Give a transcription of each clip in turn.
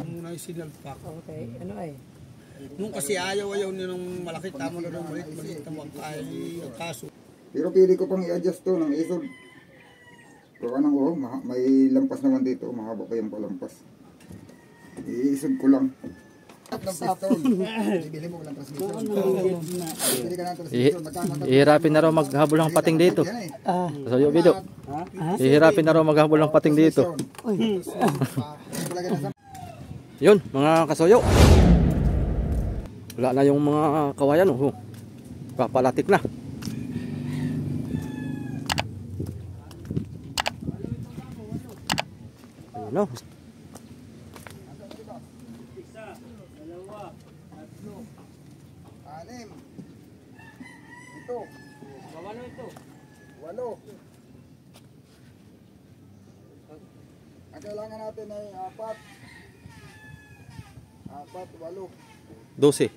Muna yung sinalpak. Okay, ano ay? Nung kasi ayaw niyo nung malaki, tamo na nung maliit tamo ay kaso. Pero pili ko pang i-adjust to ng isod. Pero anong may lampas naman dito, mahaba pa yung palampas. I-isod ko lang. Bibili mo lang transmission. Bibili ka ng transmission. Ihirapin na raw maghabol ng pating dito. Kasoyo Bido. Ihirapin na raw maghabol ng pating dito. Yun, mga kasoyo. Wala na yung mga kawayan, papalatik na. Ayun, no. Isa, dalawa, tatlo, Anim. Ito. walo ito. 8. Ang kailangan natin ay 4, 8, 8, 12. 8,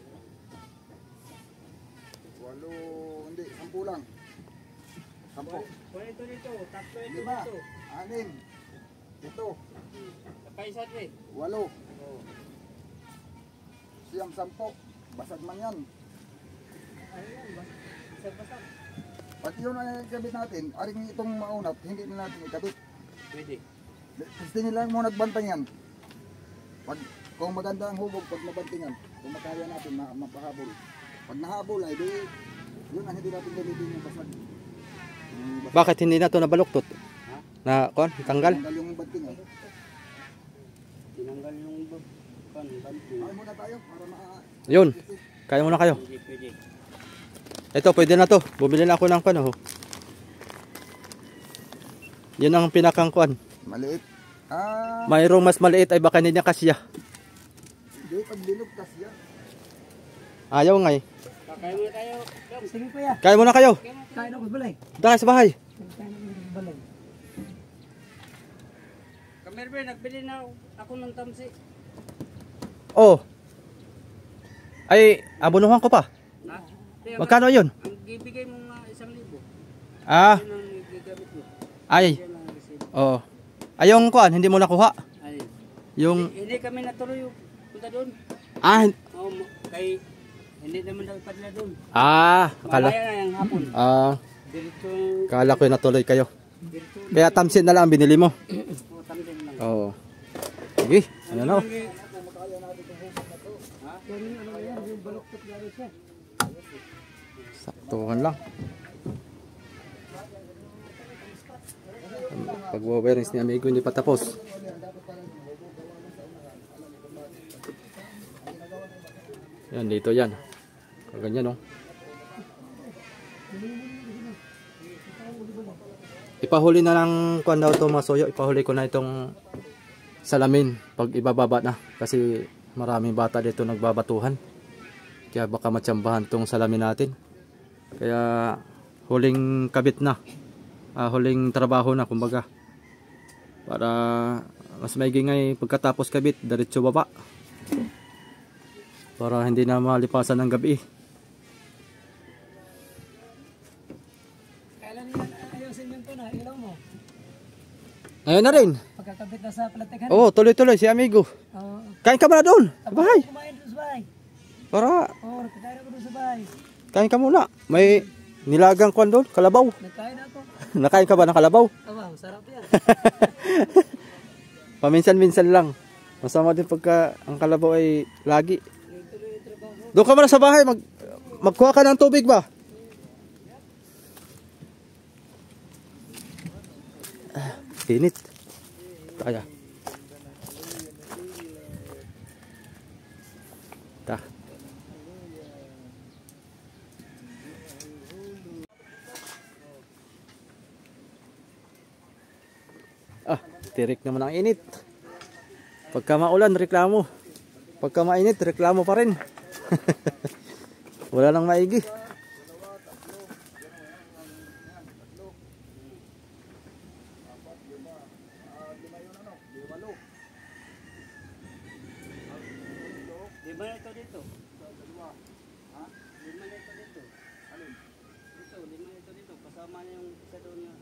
hindi, 10 lang. 10. Walo ito dito, tatlo ito 5, dito. 6, 7, Kaisa rin. 8. Siyam 10. Basag man yan. Basag-basag. Pag yun ang ikabit natin, aring itong maunat, hindi na natin ikabit. Pwede. Gusto nila mo nagbantingan. Kung maganda ang hubog, pag nabantingan, kung makaya natin, mapahabol. Pag nahabol ay, yun ang hindi natin gamitin yung basag. Bakit hindi na to nabaluktot? Na tanggal? Tanggal yung bantingan. Tinanggal yung banting. Ay muna tayo para Yun. Kaya muna kayo. Pwede. Ito, pwede na to. Bumili na ako ng Yun ang pinakang maliit. Mayroong mas maliit ay baka hindi niya kasya. Hindi, pag binog kasi yan. Ayaw nga eh. Kaya muna tayo. Sige kuya. Kaya muna kayo. Kain ako sa balay. Punta kayo sa bahay. Kain ako sa balay. Kamerbe, nagbili na ako ng tamsi. Oh. Ay, abunuhan ko pa. Na? Magkano yun? Ang bibigay mo nga 1,000. Ah. Yun ang gigamit mo. Ay. Yan ang resibo. Oh. Ay, yung hindi mo nakuha. Ay. Yung Hindi kami natuloy yung punta doon. Oo, kay hindi naman daw ipadala doon. Akala. Mamaya na yung hapon. Dirito. Kala ko natuloy kayo. Dirito. Kaya tamsin na lang ang binili mo. O, tamsin lang. Oo. Sige, ano na. Yung baloktot gano'n siya. Saktuhan lang. Pag-awareness ni amigo hindi pa tapos. Yan, dito yan. Ganyan, no? Ipahuli na lang kuan daw to, Masoyo. Ipahuli ko na itong salamin pag ibababa na. Kasi maraming bata dito nagbabatuhan. Kaya baka matsambahan tong salamin natin. Kaya huling kabit na. Huling trabaho na kumbaga. Para mas maigingay pagkatapos kabit, diretso baba. Para hindi na malipasan ng gabi. Kailan yan ayusin yung na ilaw mo? Ayun na rin. Pagkakabit na sa platikan. Oo, tuloy-tuloy si amigo. Kain ka muna doon. Sa bahay. Kumain doon sa bahay. Para. Oo, nagkakain ako doon sa bahay. Kain ka muna. May nilagang kwan doon, kalabaw. Nagkain ako. Nakain ka ba ng kalabaw? Aba, masarap yan. Paminsan-minsan lang. Masama din pagka ang kalabaw ay lagi. Doon ka muna sa bahay, magkuha ka ng tubig ba? Init. Kaya. Ta. Tirik naman ang init. Pagka maulan, reklamo. Pagka mainit, reklamo pa rin. Wala nang maigi. Lima na ito dito. Lima na ito dito. Alin? Ito, lima na ito dito. doon na.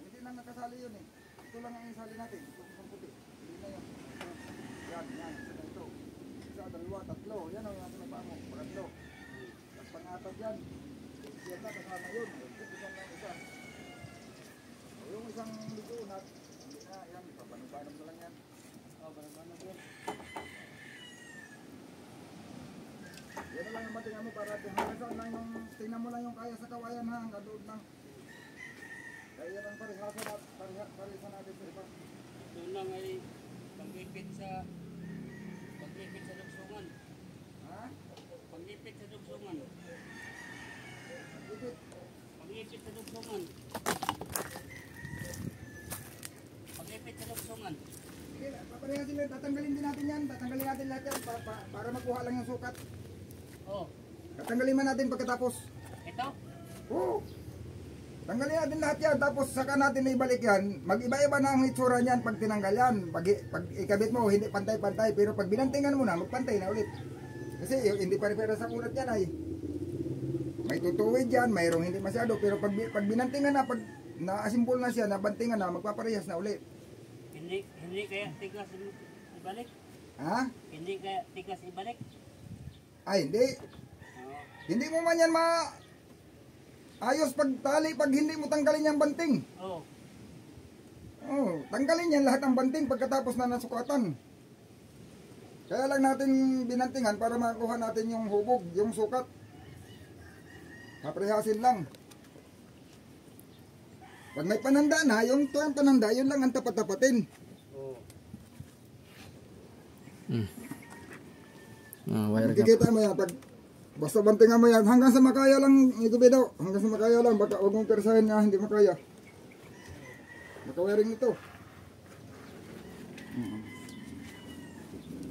Hindi na nakasali yun eh. Ito lang ang isali natin. Ito isang puti. Hindi na yun. Yan, yan. Isa na ito. Isa, dalawa, tatlo. Yan o, yung paa mo. Pangatlo. Tapos pangatag yan. Yan na, kasama yun. Isa lang isa. O, yung isang ligunat. Hindi na, yan. Papanubanan mo lang yan. Oh, barang-barang yan. Yan na lang yung matingan mo para hanggang saan lang yung tingnan mo lang yung kaya sa kawayan ha. Hanggang doon lang. Kaya yan ang parisan natin sa iba. Doon lang ay pag-ipit sa dugsungan. Ha? Pag-ipit sa dugsungan. Ipit. Pag-ipit sa dugsungan. Pag-ipit sa dugsungan. Sige, paparehasin lang. Tatanggalin din natin yan. Tatanggalin natin lahat yan para makuha lang yung sukat. Oh, Tatanggalin man natin pagkatapos. ito? Oo. Tanggalin natin lahat yan. Tapos saka natin ibalik yan. Mag-iba-iba na ang itsura niyan pag tinanggal yan. Pag ikabit mo, hindi pantay-pantay. Pero pag binantingan mo na, magpantay na ulit. Kasi hindi pare-pare sa ulat yan ay. May tutuwid yan, mayroong hindi masyado. Pero pag binantingan na, pag naasimpol na siya, nabantingan na, magpaparehas na ulit. Hindi kaya tigas ibalik? Ha? Hindi kaya tigas ibalik? Ay, hindi. Oo. Hindi mo man yan ayos pagtali pag hindi mo tanggalin yung banting. Oh. Oh, tanggalin yan lahat ng banting pagkatapos na nasukatan. Kaya lang natin binantingan para makuha natin yung hubog, yung sukat. Paprehasin lang. Pag may pananda na, yung tuwang pananda, yun lang ang tapat-tapatin. Oh. Wire ka. Makikita mo yan, basta bantingan mo yan, hanggang sa makaya lang, igubido, hanggang sa makaya lang, baka huwag mong persahin na hindi makaya. Makawiring ito.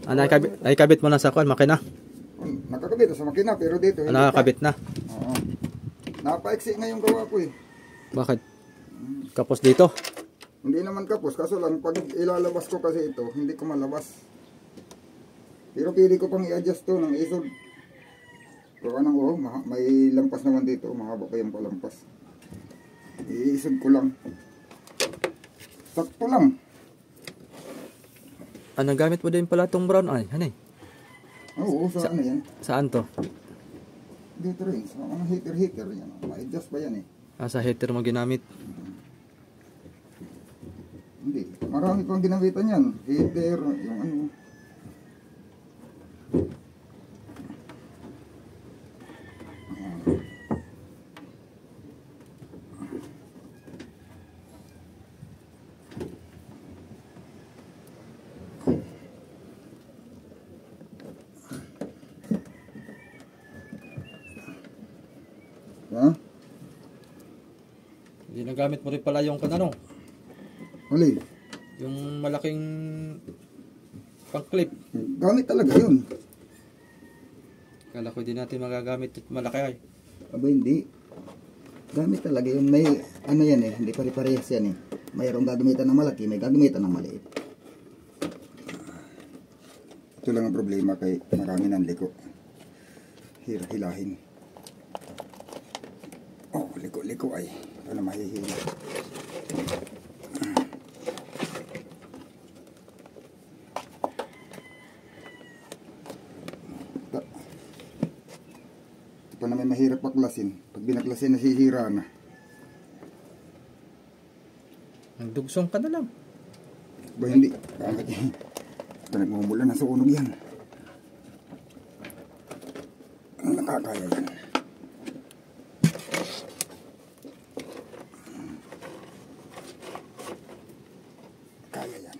Nakikabit mo na sa kwan, makina. Nakakabit sa makina, pero dito. hindi Nakakabit na. pa. Oo. Napaiksi nga yung gawa ko eh. Bakit? Kapos dito. Hindi naman kapos, kaso lang pag ilalabas ko kasi ito, hindi ko malabas. Pero pili ko pang i-adjust to ng isod. Pero anong may lampas naman dito, mahaba pa yung palampas. I-isod ko lang. Sakto lang. Ano gamit mo din pala itong brown eye? Ano eh? Oo, sa ano yan? Saan to? Dito rin, sa mga heater yan. Ma-adjust ba yan eh? Sa heater mo ginamit. Hindi, marami pang ginawitan yan. Heater, yung ano. Ha? Ginagamit mo rin pala yung kanano. Huli. Yung malaking pang-clip. Gamit talaga yun. Kala ko din natin magagamit at malaki ay. Aba hindi. Gamit talaga yun. May ano yan eh. Hindi pare-parehas yan eh. Mayroong gagamitan ng malaki, may gagamitan ng maliit. Ito lang ang problema kay marami ng liko. Hilahin. Oh, liko-liko ay. Paano mahihila? Ito na may mahirap paklasin. Pag binaklasin, nasihira na. Nagdugsong ka na lang. Ba hindi? Bakit? Nagmumula na sunog yan. Ang nakakaya yan. Kaya yan.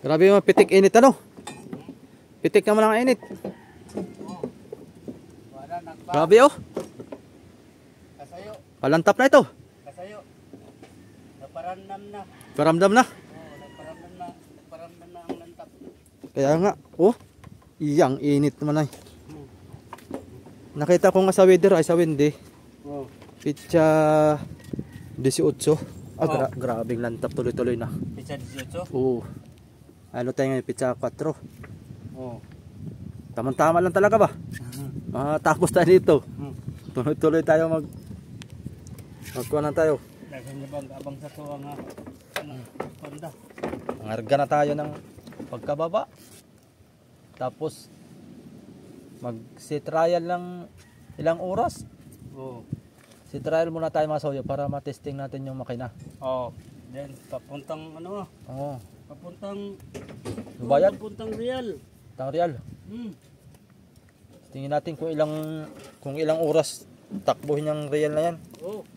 Grabe yung pitik init ano? Pitik naman ang init. Wala nagpa. Grabe oh. Kasayo. Palantap na ito. Kasayo. Nagparamdam na. Paramdam na. Oo, nagparamdam na ang lantap. Kaya nga. Oh. Iyang init naman ay. Nakita ko nga sa weather ay sa windy. Oh. Pitsa 18. Ah, Oh. grabing lantap tuloy-tuloy na. Pizza 18. Oo. Ano tayo ngayon? Pizza 4. Oh. Tama-tama lang talaga ba? Tapos tayo dito. Hmm. Tuloy-tuloy tayo magkuha na tayo. Dahil na bang abang sa tuwa nga. Panda. Nangarga na tayo ng pagkababa. Tapos mag-set trial lang ilang oras. Oh. Set trial muna tayo mga soyo para matesting natin yung makina. Oh. Then papuntang ano? Oo. Papuntang Bayad? Papuntang Real. Tang real. Tingin natin kung ilang oras takbuhin yung real na yan. Oh.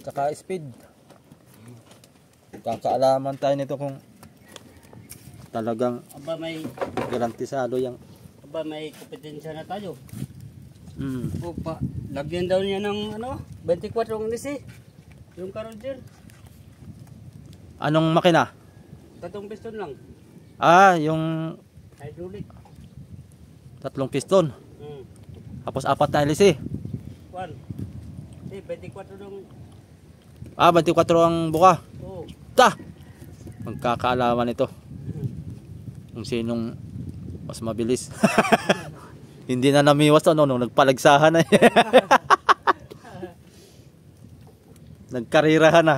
Tsaka speed. Kakaalaman tayo nito kung talagang Aba may garantisado yung kompetensya na tayo. mm. Opa, lagyan daw niya ng ano, 24 ang lisi. Yung karon dyan, Anong makina? 3 piston lang. Yung Hydraulic. 3 piston. Tapos 4 na hélice. 1. 24 dong. 24 ang buka. Oh. Magkakaalaman ito kung sinong mas mabilis. Hindi na namiwas nung nagpalagsahan na. Nagkarirahan na.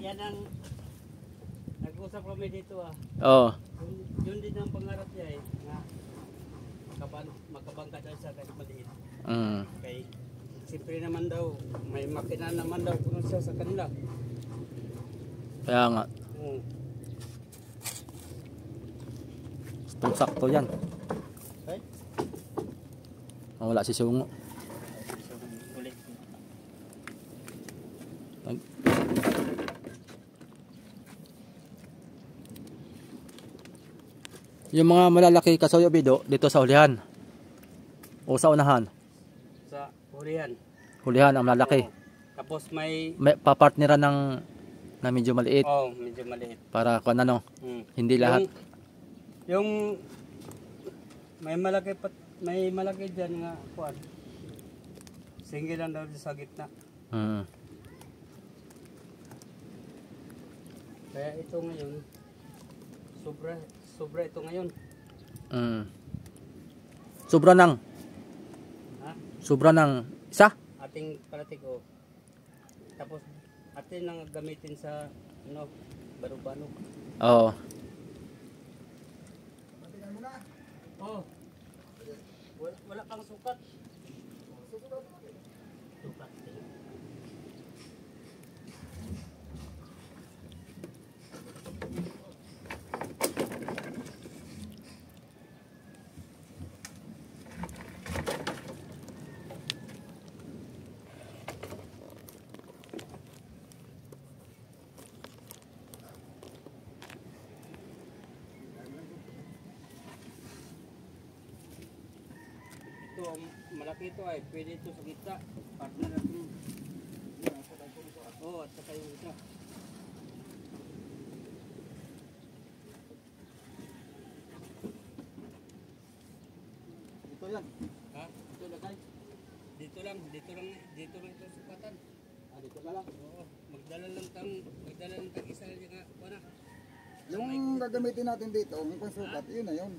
Yan ang nag-usap kami dito Oo. Yun din ang pangarap niya nga makabangka daw sa kahit maliit. Kay siyempre naman daw may makina naman daw kung siya sa kanila. Kaya nga. Sakto yan. Okay? Wala si Sungo. Ulit. Yung mga malalaki kasoyo bido dito sa hulihan o sa unahan. Sa hulihan. Hulihan ang malalaki. Tapos may papartneran na medyo maliit. Medyo maliit. Para kung ano, hindi lahat. Yung may malaki diyan nga kuan. Single lang daw sa gitna. Kaya ito ngayon sobra ito ngayon. Sobra ng isa? Ating palatigo. Tapos atin nang gamitin sa baro-bano. Oo. Oh. Wala kang sukat. Sukat. Malaki ito ay pwede ito sa gitna. Partner natin. At saka yung isa. Ito yan. Ito lagay. Dito lang ito sukatan. Dito na lang. Oo, magdala lang tang isa nga kuana. Yung gagamitin natin dito, yung pangsukat, yun na yun.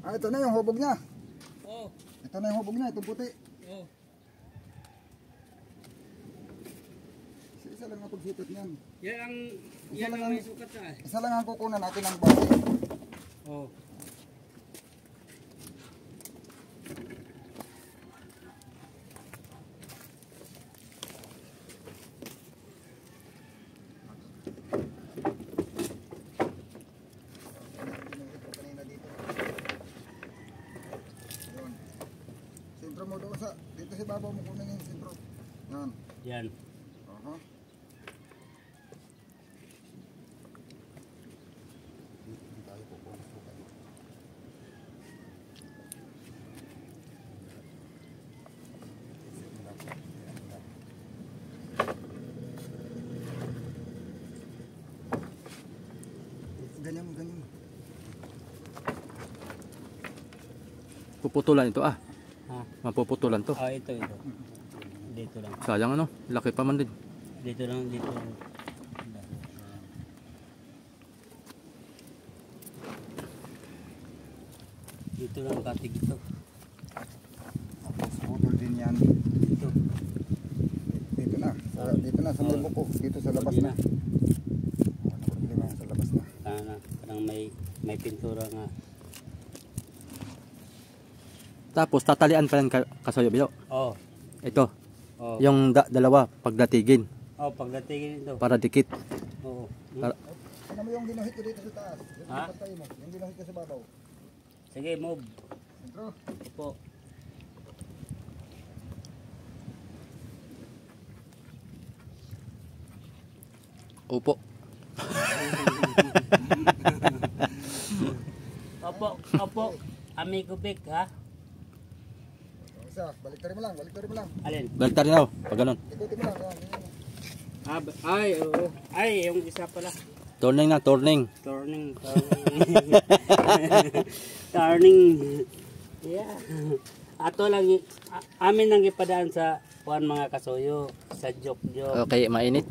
Ito na yung hubog niya. Oh. Ito na yung hubog niya, itong puti. Oh. Isa lang ang pagsukat niyan. Yan ang may sukat na. Isa lang ang kukunan natin ng base. Oh. Sentro mo doon dito sa babaw mo kunin yung sentro. Yan. Yan. Ganyan. Puputulan ito Ha? Mapuputulan to. Ah, ito. Dito lang. Sayang ano, laki pa man din. Dito lang. Dito lang katig ito. Putol din yan. Dito. Dito na sa may buko. Dito sa labas na. Wala problema, sa labas na. Parang may pintura nga. Tapos tatalian pa yan kasoyo biyo. Oh. Ito, Oh. yung dalawa pagdatigin Oh, pagdatingin ito. para dikit. Oo. Para, Ano mo yung ginuhit ko dito sa taas? Yung Ha? pantay mo. Yung ginuhit ko sa babaw. Sige, move. Sentro. Opo. upo. Opo. Amigo Vic, ha? Isa, baliktarin mo lang. Alin? Balik rin ako, pag ganun. Ikutin mo lang. Yan. Ay, oo. Ay, yung isa pala. Turning na, turning. Turning. Turning. Yeah. Ato lang, amin lang ipadaan sa kuan mga kasuyo. Sa joke-joke. Okay, mainit.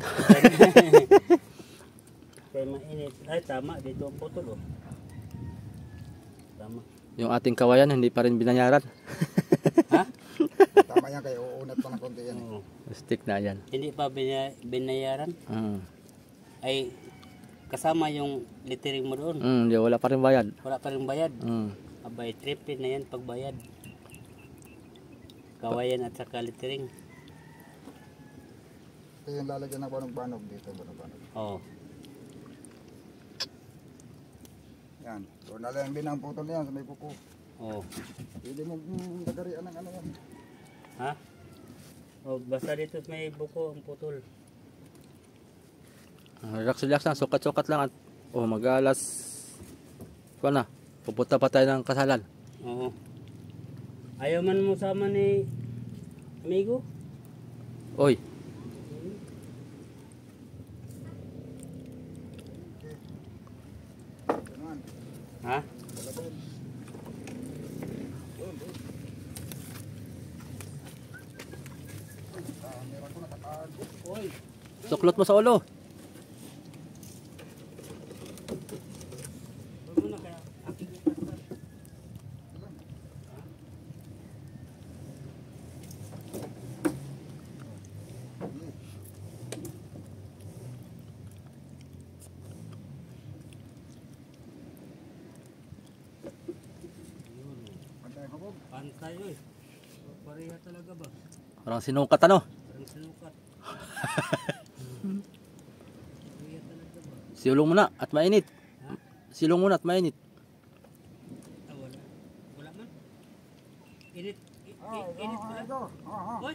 Kaya mainit. Ay, tama. Dito ang putol, oh. Tama. Yung ating kawayan, hindi pa rin binayaran. Ha? Tama yan kayo. Uunat pa ng konti yan. Oo. Stick na yan. Hindi pa binayaran. Ay, kasama yung littering mo doon. Di, wala pa rin bayad. Wala pa rin bayad. Mm. Abay, triple na yan pagbayad. Kawayan at saka littering. Ito yung lalagyan ng banog-banog dito. Banog-banog. Oo. Yan. So, nalang din ang putol yan sa may buko. Oo. Pwede mo lagarian ng ano yan. Ha? Oh, basta dito may buko ang putol. Relax lang, sukat-sukat lang at mag-alas. Kuha na, pupunta pa tayo ng kasalan. Oo. Ayaw man mo sama ni amigo? Oy, Ganun. Ha? Wala doon. Doon. Meron ko nakatago. Oy. suklot mo sa ulo. Huwag mo na kaya. Aking ipasal. Pantay habog. Pantay oy. Pareha talaga ba? Parang sinukat ano. Parang sinukat. Pareha talaga ba? Silong muna at mainit. Ha? Silong muna at mainit. Ah, wala. Wala man. Init. Ah, Init pala. ito. Oy.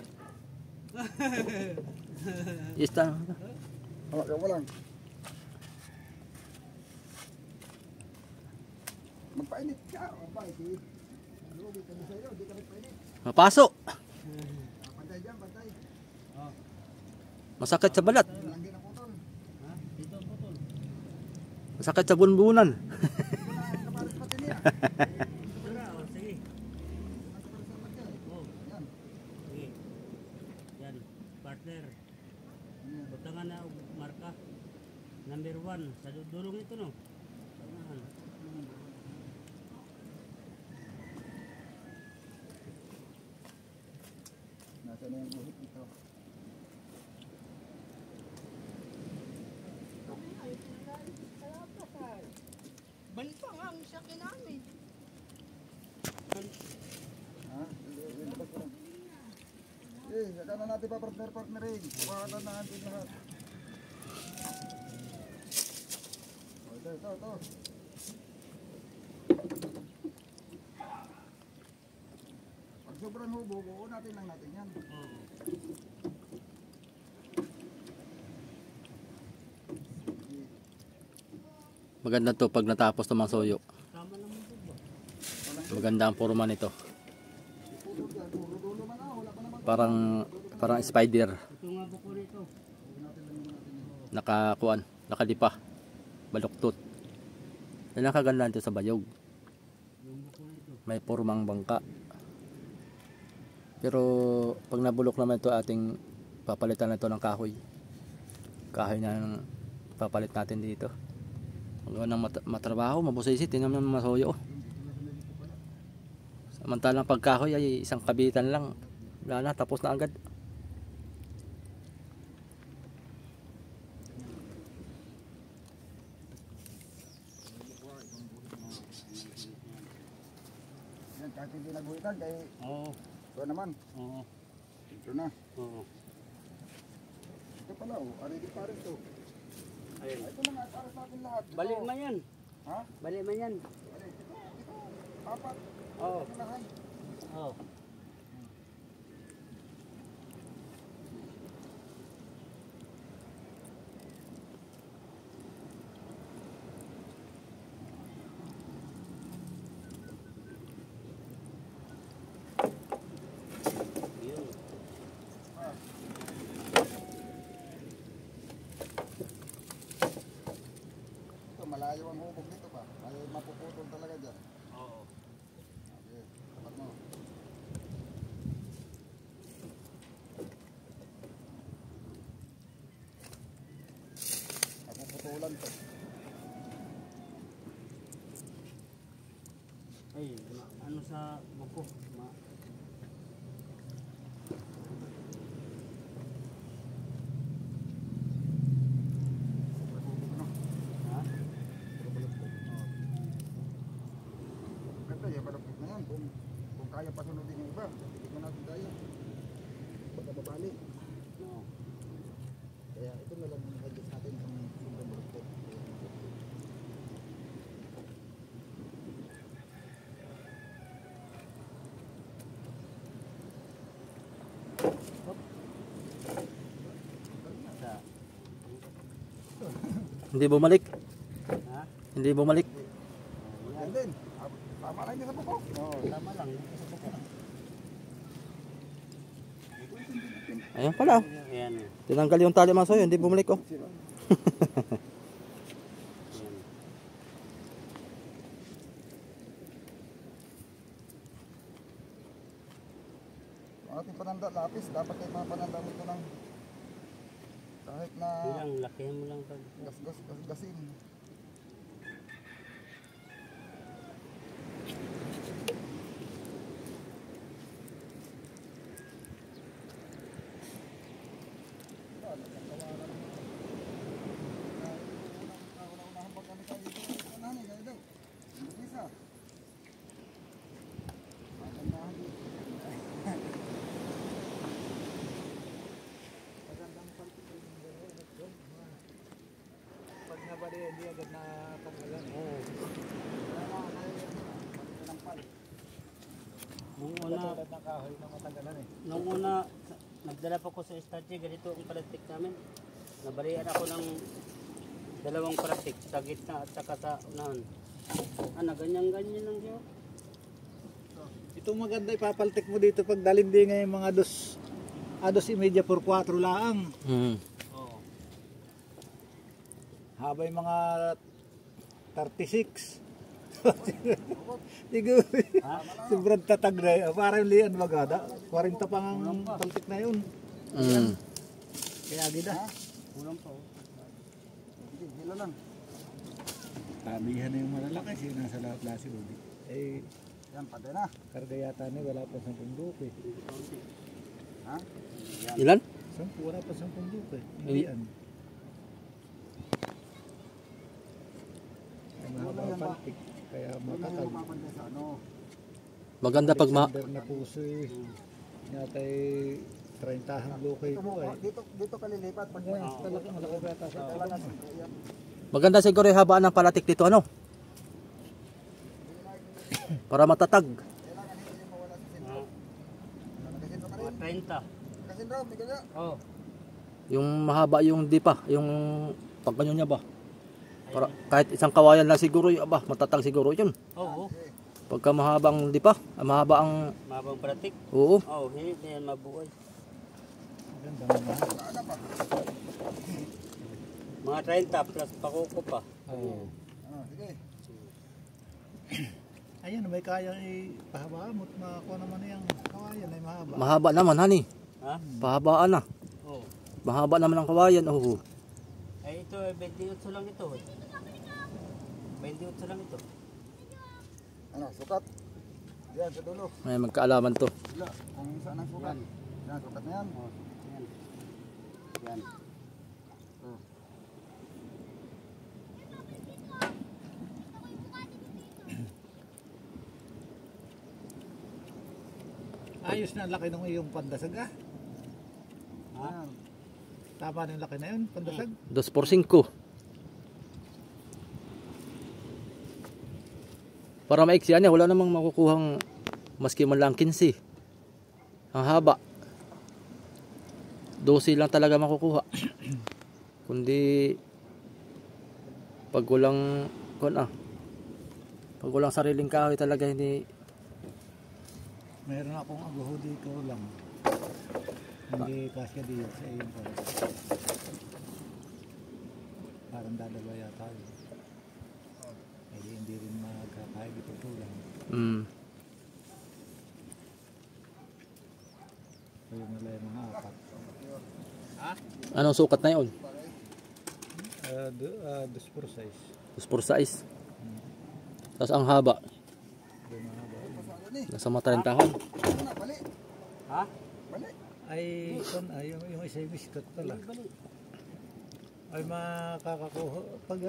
Ista. Hawakan mo lang. Magpainit ka. Magpainit. Lugi ka na sa'yo. Di ka nagpainit. Mapasok. Pantay dyan, pantay. Oh. Masakit sa balat. Langgi na putol. Ha? Dito ang putol. Masakit sa bunbunan. Kapalit pati niya. Wala. Oh, sige. Oh. Yan. Sige. Yan. Partner. Butangan na og marka. Number 1. Sa dulong ito no. Tangahan. Nasa na yung uhit ito. Baliktang ang sakyan namin. Ha? Ilabas ko lang. Eh, saka na natin pa partner-partnerin. Kuhaan na natin lahat. Oh, ito. Pag sobrang hubog, buo natin lang natin yan. Oh. Maganda to pag natapos to mangsoyo. Tama lang mo ba? Maganda ang forma nito. Puro yan, puro dulo man wala pa naman. Parang spider. Ito nga buko nito. Nakakuan, nakadipa. Baluktot. Yan ang kaganda nito sa bayog. Yung buko nito. May formang bangka. Pero pag nabulok naman ito ating papalitan na ito ng kahoy. Kahoy na ang papalit natin dito. Huwag nang matrabaho, mabusisi, tingnan mo masoyo. Samantalang pagkahoy ay isang kabitan lang. Wala na, tapos na agad. Yan, kahit hindi nagbuhitan, kaya Oo. ito naman. Oo. Ito na. Oo. Ito pala, oh. Already pa rin ito. Ayun. Ito na nga, para sa atin lahat. Ito. Balik man yan. Ha? Balik man yan. Ito. Apat. Oo. Ito na lang. Oo. Yun. Ito, malayo ang hubog nito pa. May mapuputol talaga dyan. Oo. Okay, tapat mo. Mapuputulan to. Ay, ano sa buko? Ha? Ganda yung balapit na yan. Kung kaya pasunodin yung iba, hindi ko natin kaya. Pagkababali. Oo. Kaya ito na lang yung adjust natin kung sobrang balapit. Sa, Hindi bumalik. ha? Hindi bumalik. Yan din. Tama lang din sa buko. Oo, tama lang. Sa buko. Ayan pala. Ayan. Tinanggal yung tali masoyo, hindi bumalik oh. Ayan. Ang ating pananda lapis, dapat ay mga pananda mo ito ng kahit na Bilang, lakihan mo lang pag... gasgasin. Pag nabali, hindi agad na tanggalan. Oo. Nung una, ng kahoy na matanggalan eh. nung una, nagdala pa ko sa statue, ganito ang plastic namin. Nabarian ako ng dalawang plastic sa gitna at saka sa unahan. Ganyan-ganyan lang siya. Itong maganda ipapaltik mo dito pag dalindi ngayon mga ados imedya por 4 laang. Oo. Habay mga 36. Siguro. Sobrang tatag na yun. Parang lian magada. 40 pang ang paltik na yun. Kaya gida. Kulang pa. Oh. Hindi, hila lang. Tabihan na yung malalaki. Siya nasa klase ulit. Eh, Yan, patay na. karga yata na wala pa 10 dupe. Ha? Ilan? 10, wala pa 10 dupe. Ay. Hindi Ay, mahaba paltik. Kaya Wala matatag. yung mapapantay sa ano. Maganda pag Alexander na puso eh. Yata eh 30 ang lukay Dito, ko eh. dito kalilipat. Pag may Talagang malaki ba yata sa talaga. Yan. maganda siguro yung habaan ng palatik dito ano? Para matatag. Kailangan hindi yung mawala sa sentro. Kasi ito ka rin. 30. Kasi ito, may ganyan. Oo. Yung mahaba yung dipa, yung pagkanyo niya ba? Para, kahit isang kawayan lang siguro, ba, matatag siguro yun. Oo. Pagka mahabang dipa, mahaba ang, Mabang plastic. oo. Oo, hindi na yan mabuhay. Ganda naman. Ano pa? Mga 30 plus pakuko pa. Oo. Ah, sige. Ayan, may kaya ipahaba mo. Makakuha naman yung kawayan ay mahaba. Mahaba naman, hani. Ha? Pahabaan na. Oo. Mahaba naman ang kawayan. Oo. Ay ito, 28 lang ito. 28 lang ito. Ano, sukat. Yan, sa dulo. May magkaalaman to. Wala, kung saan ang sukat. Yan, sukat na yan. Oh, yan. Yan. Ayos na ang laki ng iyong pandasag ah. Ha? Tama na yung laki na yun, pandasag. 2x5. Para maiksi yan, wala namang makukuhang maski man lang 15. Ang haba. 12 lang talaga makukuha. Kundi pag walang pag walang sariling kahoy talaga hindi. Meron akong aguho dito lang. Hindi kasya dito sa iyong paras. Parang dadalawa yata yun. Hindi rin magkakahig ito tulang. Kaya nila yung mga apat. Anong sukat na yun? 2 for size. 2x6. Tapos ang haba. Nasa matalintahan. Bali. Ha? Bali. Ay, yung isa yung biscuit pala. Ay makakakuha. Pag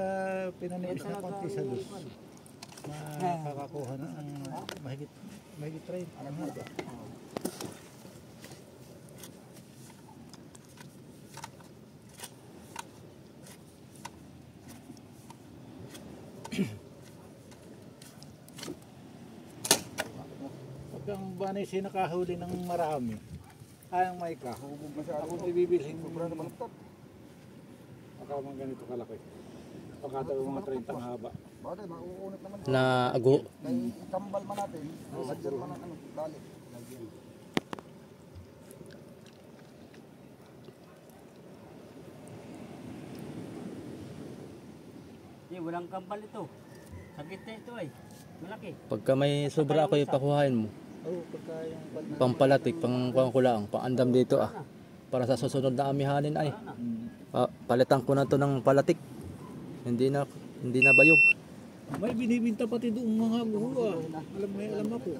pinanipis na konti sa dos, makakakuha na ang mahigit 30. Ang haba. Pag ang banay sinakahuli ng marami, ayang may ka. Ako bibilhin mo. Baka mga ganito kalaki. Pagkataw mga 30 ang haba. Bakit, mauunit naman. Na ago. Dahil itambal man natin, lagyan man ang dali. Walang kambal ito. Sakit na ito ay. Malaki. Pagka may sobra ako ipakuhain mo. Oo, pagka yung Pampalatik, pangkulang, pangandam dito ah. Para sa susunod na amihanin ay. Palitan ko na to ng palatik. Hindi na bayog. may binibinta pati doon mga aguho ah. Alam ako.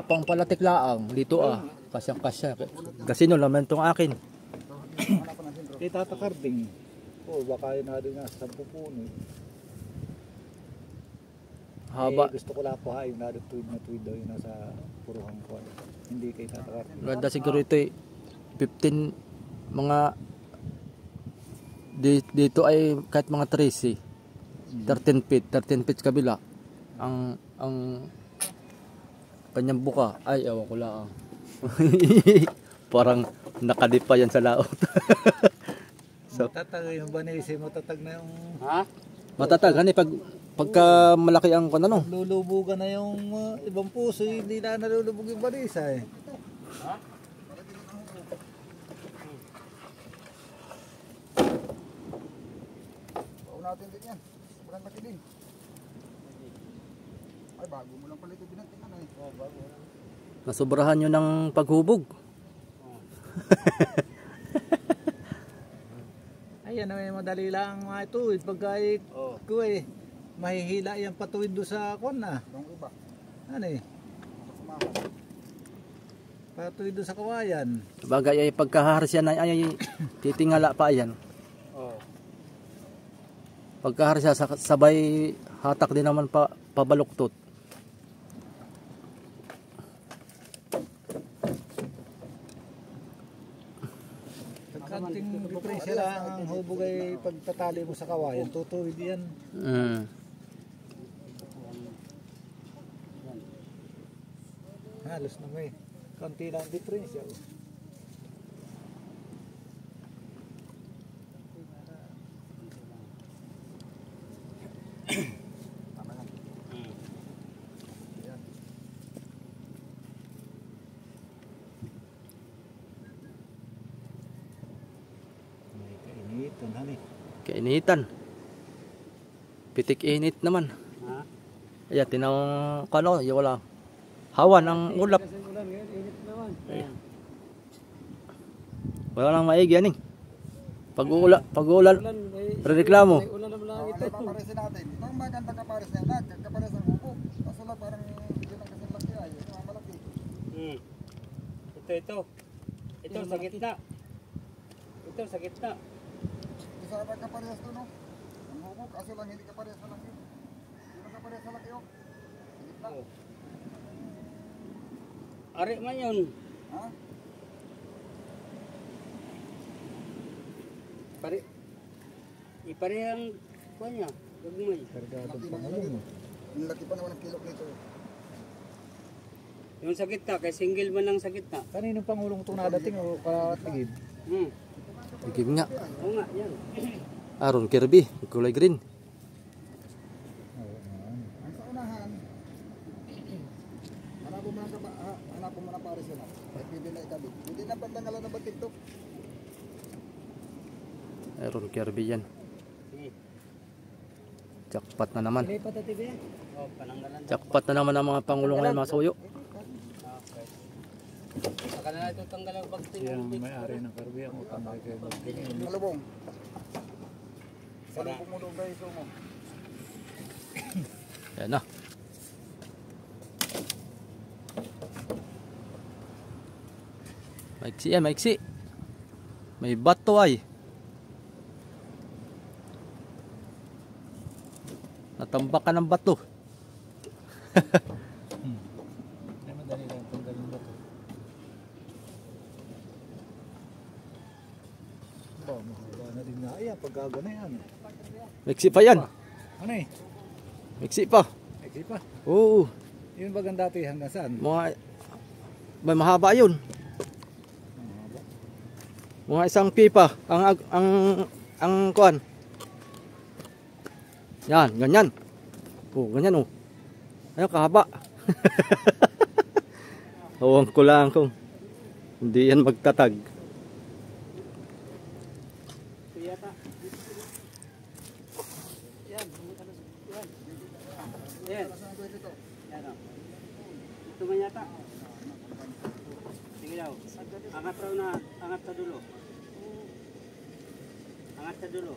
Pangpalatik laang dito ah. Kasyang-kasya. Kasi no laman tong akin. Kay Tata Carding. Oo, baka yun na doon nasa 10 puno. Haba. Gusto ko lang kuhain na doon tuwid daw yun nasa puruhang ko. Hindi kay Tata Carding. Ganda siguro ito 15 mga dito ay kahit mga 13 feet kabila ang kanyang buka ay ewan ko lang parang nakadip pa yan sa laot. So, matatag yung banisi, matatag na yung matatag hani pagka malaki ang ano lulubugan na yung ibang puso, hindi na nalulubog yung banisa eh. Natin din yan. Sobrang laki din. Ay, bago mo lang pala ito binantingan ay. Oo, bago lang. nasobrahan nyo ng paghubog. Ayan na madali lang mga ituwid. Pagka ko eh, mahihila yan patuwid doon sa kon na. Yung iba. Ano eh? Patuwid doon sa kawayan. Bagay ay pagkaharas yan ay titingala pa yan. Pagkaharas siya sabay hatak din naman pabaluktot. Pagkanting depresya lang ang hubog ay pagtatali mo sa kawayan, tutuwid yan. Halos na may konti lang depresya. Kainitan. Pitik init naman. Ayan, tinawang kano, yung wala. Hawan ang ulap. Ayan. Wala nang maigi yan eh. Pag-uulan, reklamo. Ito paparesin natin. Ito ang magandang kapares niya. Kapares ang hukok. Kaso lang parang yun ang kasi laki ay. Ito ang malaki. Ito sa gitna. Ito sa gitna. Isa pa kapares to no. Ang hukok. Kaso lang hindi kapares sa laki. Yun ang kapares sa laki oh. Sa gitna. Ari man yun. Ha? Iparehang kuha niya. Gagmay. Kargadong pangulong. Ang laki pa naman ang kilok nito. Yung sa gitna, kay single man lang sa gitna. Kaninong pangulong itong nadating o katigib? Tigib nga. Oo nga, yan. Aaron Kirby, kulay green. Ang sa unahan, hanapon mo na pares yun. At hindi na ikabit. Hindi na pantanggalan na batik to. Aaron Kirby yan. Jackpot na naman. Oh, pananggalan. Jackpot na naman ang mga pangulong ngayon mga suyo. Okay. Saka na natin tanggal ang bagting. Yung may-ari ng Kirby ang utang kay Kirby. Malubong. Sa lubong mo doon guys, mo. Yan na. Maiksi yan, maiksi. May bato ay. Natambakan ng bato. Ay madali lang tanggalin ba ito? Ba, mahaba na din na. Ayan, pagkagana yan. Maiksi pa yan. Ano eh? Maiksi pa. Exit pa. Oo. Yun bagang dati hanggang saan? May mahaba yun. Mga isang pipa ang kuan. Yan, ganyan. Oh, ganyan oh. Ayun kahaba. Awang ko lang kung hindi yan magtatag. Yata. Yan. Yan. Yan. Ito man yata. Sige daw. Angat raw na. Angat sa dulo. Angat sa dulo.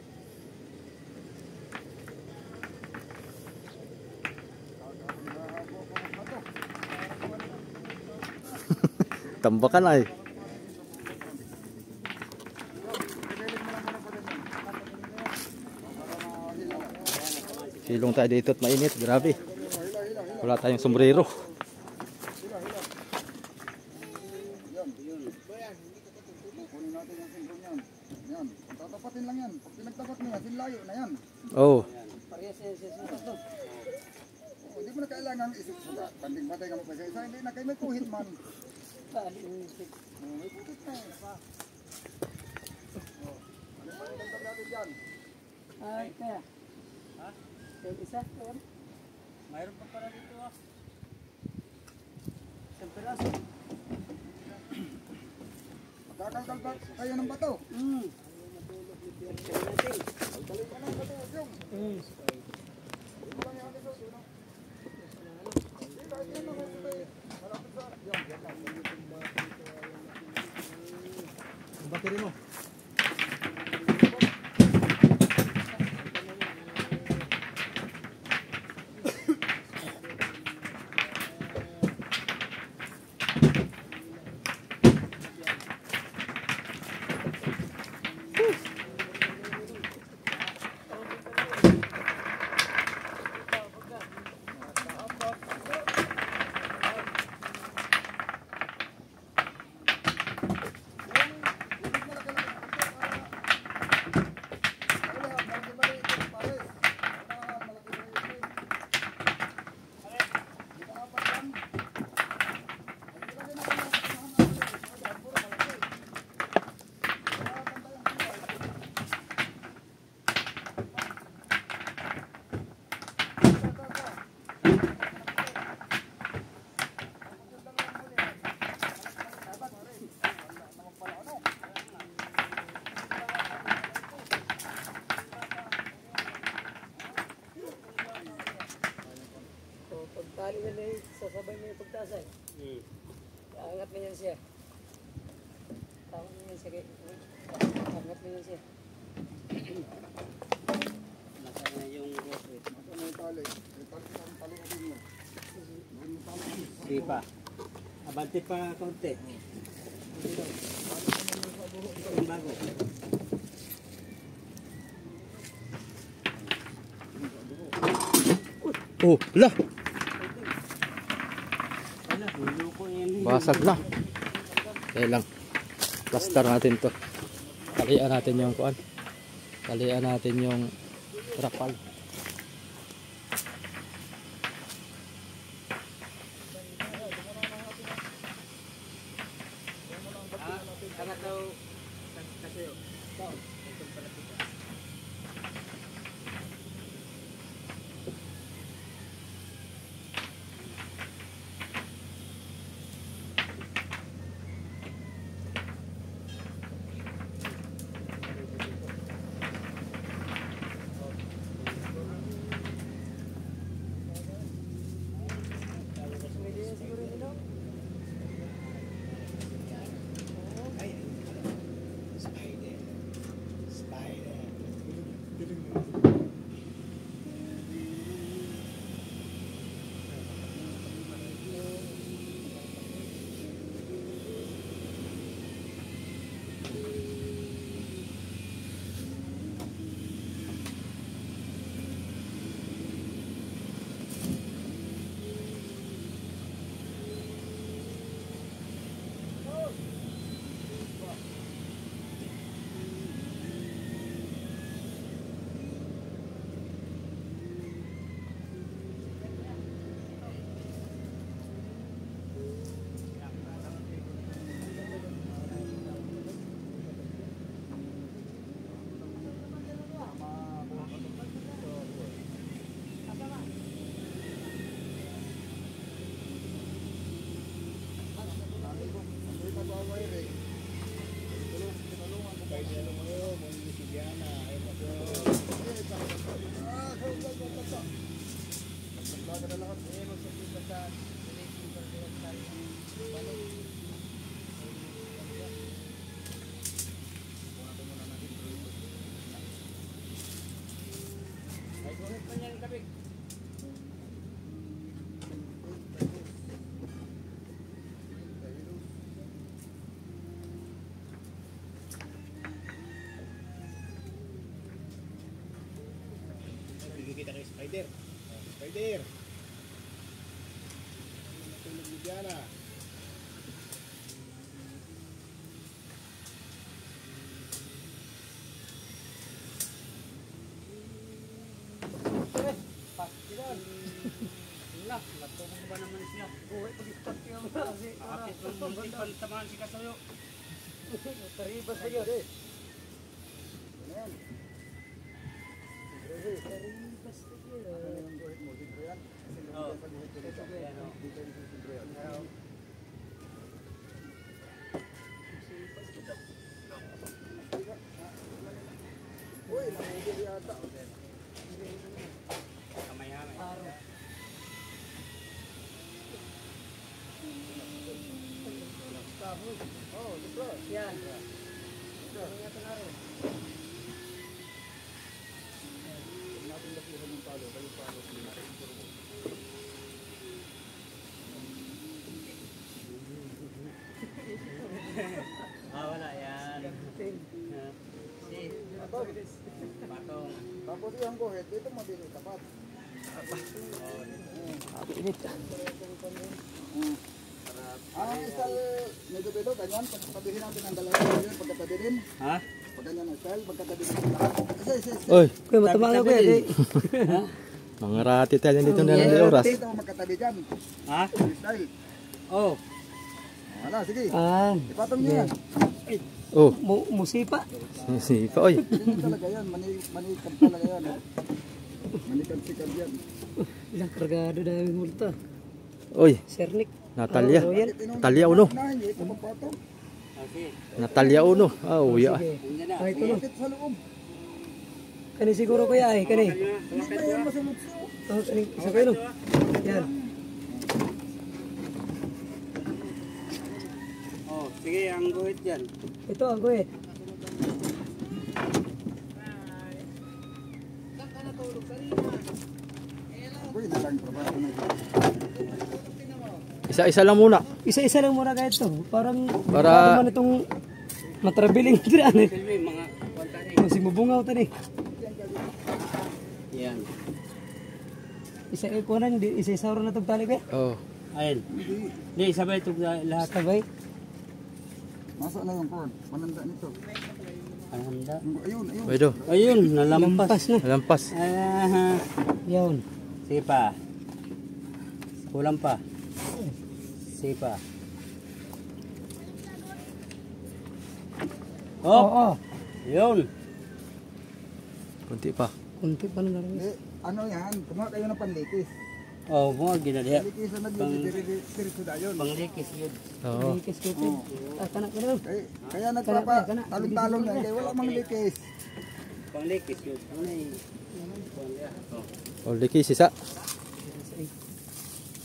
Tambakan ay. Silong tayo dito at mainit. Grabe. Wala tayong sombrero. Kunin natin yung singkong yan. Yan. Tatapatin lang yan. Pag pinagtapat mo yan, layo na yan. Oh. Hindi mo na kailangan isip-suga. Banding batay ka mo pa sa isa. Hindi na kayo may kuhit man. May kuhit na eh. Ano pa yung bantag natin dyan? Ay, kaya. Ha? Isa? Mayroon pa para dito ah. Isang piraso. Magkakalkal pa kayo ng bato. Balik ka ng bato. Yung. Hindi mo lang yan dito. Hindi kahit yan. Malapit sa. Yung. Ang battery mo. yan eh, sasabay mo yung pagtasay. Angat mo yan siya. Tama mo yan siya. Angat mo yan siya. Nasa na yung rosary. Ano yung tali? Yung tali ang talunin mo. Sige pa. Abante pa konti. Yung bago. Oh, la. Wala, hulo ko yan. Basag na. Kaya lang. Plaster natin to. Talian natin yung kuan. Talian natin yung trapal. Angat daw. Kasi yun. Kita kay Spider. Spider. Tulog ni Diana. Wala, matulog ba naman siya? Buhay pag-start yung kasi. Akit ng muntik pantamaan si Kasuyo. Taribas pa yun. Ayan. Taribas pa yun. Oo. Yan o. Uy, nangugil yata. Kamay-hamay. Oh, dito. Yan. Natin lakihan yung palo. Kayo palo. Wala yan. Si Patong. Tapos yung guhit, dito mabili tapat. Init. Ang style medyo ganyan, pagkatabihin natin ang dalawa yun, pagkatabi din. Ha? Pag ganyan ang style, pagkatabi din ang lahat. Oy, Kuya, matama ka kuya. mga rati tayo dito na ng oras. Dito magkatabi dyan. Ha? Yung style. Oh. Wala, sige. Ipatong niyo yan. Oh, Musipa. sipa oy. Ganyan talaga yan, manikad talaga yan. Manikad-sikad yan. Ilang kargado dahil multa. Oy, Sernik. Natalia. Royal. Natalia uno. Unahin niyo, ito magpatong. Okay. Natalia uno. Ah, uya. Sige. Nandiyan na. Ay, ito no. Bakit sa loob? Kani siguro kuya ay kani. Hindi ba yan masulot? Oh, kani isa kayo no. Yan. Sige, ang guhit yan. Ito ang guhit. Pwede lang trabaho na ito. Isa-isa lang muna. Isa-isa lang muna kahit to. Parang Para- naman itong matrabiling dyan eh. Silvi, mga kwanta rin. Masig mabungaw tani. Yan. Isa ikunan, isa-isa rin na itong tali ba? Oh. Ayun. Hindi, sabay ito lahat. Sabay. Masa na yung cord? Pananda nito. Ang handa. Ayun, ayun. Pwede. Ayun, nalampas. Lampas na. Lampas. Ah, Yun. sige pa. Kulang pa. Sige pa. Oo. Oh, Oh, yun. Kunti pa. kunti pa na rin. Eh, ano yan? Kumuha kayo ng panlikis. Oh, mga ginadya. Panlikis na nag-diretso na yun. Panglikis yun. Oo. Likis ko. Kanak ka na. Kaya nagpapa talong-talong yan. Kaya wala mang likis. Panglikis yun. Ano na yun? Oh. O, likis isa.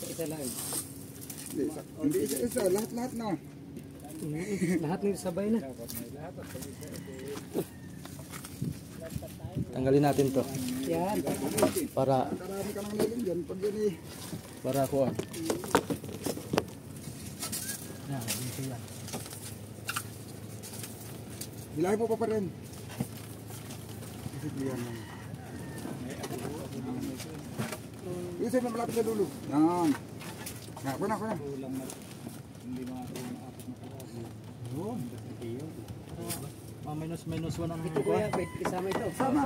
Isa lang. Hindi isa-isa. Lahat-lahat na. Lahat ng sabay na. Tanggalin natin to. Yan. Para, Karami ka ng niling dyan. Pag yun eh. para kuha. Hilahin mo pa rin. Kasi diyan lang. Yung sa'yo malapit sa dulo. Yan. Kuna. Minus 1 ang Ito kuya, pwede kasama ito. Sama.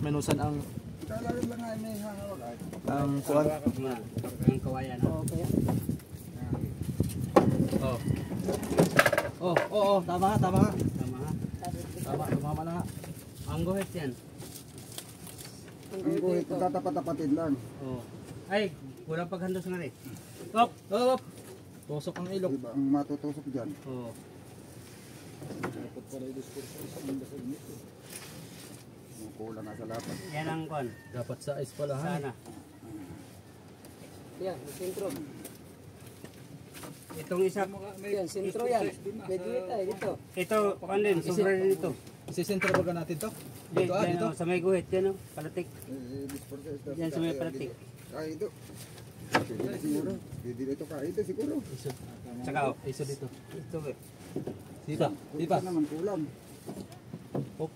minusan ang Kailangan lang nga may hangawag ay. kuha. Ang kawayan. Oo, kaya. Oh, tama ka. Tama ha. Tama, tumama na nga. Ang guhit yan. Ang guhit, tatapat-tapatin lang. Oh. Ay, kulang paghandos nga rin. Op! Op! Tusok ang ilok. Diba ang matutusok dyan? Oh. Kulang nga sa lapat. Yan ang kon. Dapat sa ice pala ha. Sana. Yan, sentro. Itong isa. Yan, sentro yan. Pwede tayo dito. Ito, kon din. Sobra rin ito. Isisentro baga natin to? Dito Yan, dito. oh, sa may guhit. Yan o. Palatik. Disperse. Yan sa may palatik. Ito. Pwede siguro. Pwede dito ka. Ito siguro. Saka o. Iso dito. Ito eh. Dipa. Ito naman kulang. Op.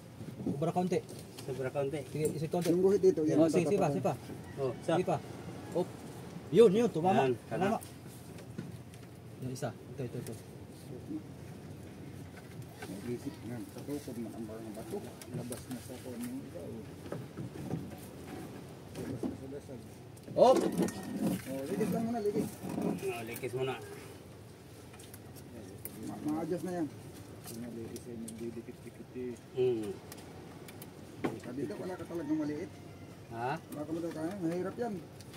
Ubra konti. Sobra kaunti. Sige, isi konti. Yung guhit dito. Yan. Oh, sige, sipa. Oh, sa. Sige pa. Op. Yun, tumama. Yan, kana. Tumama. Yung isa. Ito. Isip nga. Katukod man ang mga batok. Labas na sa kuwan yung iba. Labas na sa dasag. Op. Ligis lang muna, ligis. Oh, likis mo na. Ma-adjust na yan. Hmm. Dito wala ka talagang maliit. Ha? Baka mo daw kaya. Mahirap yan.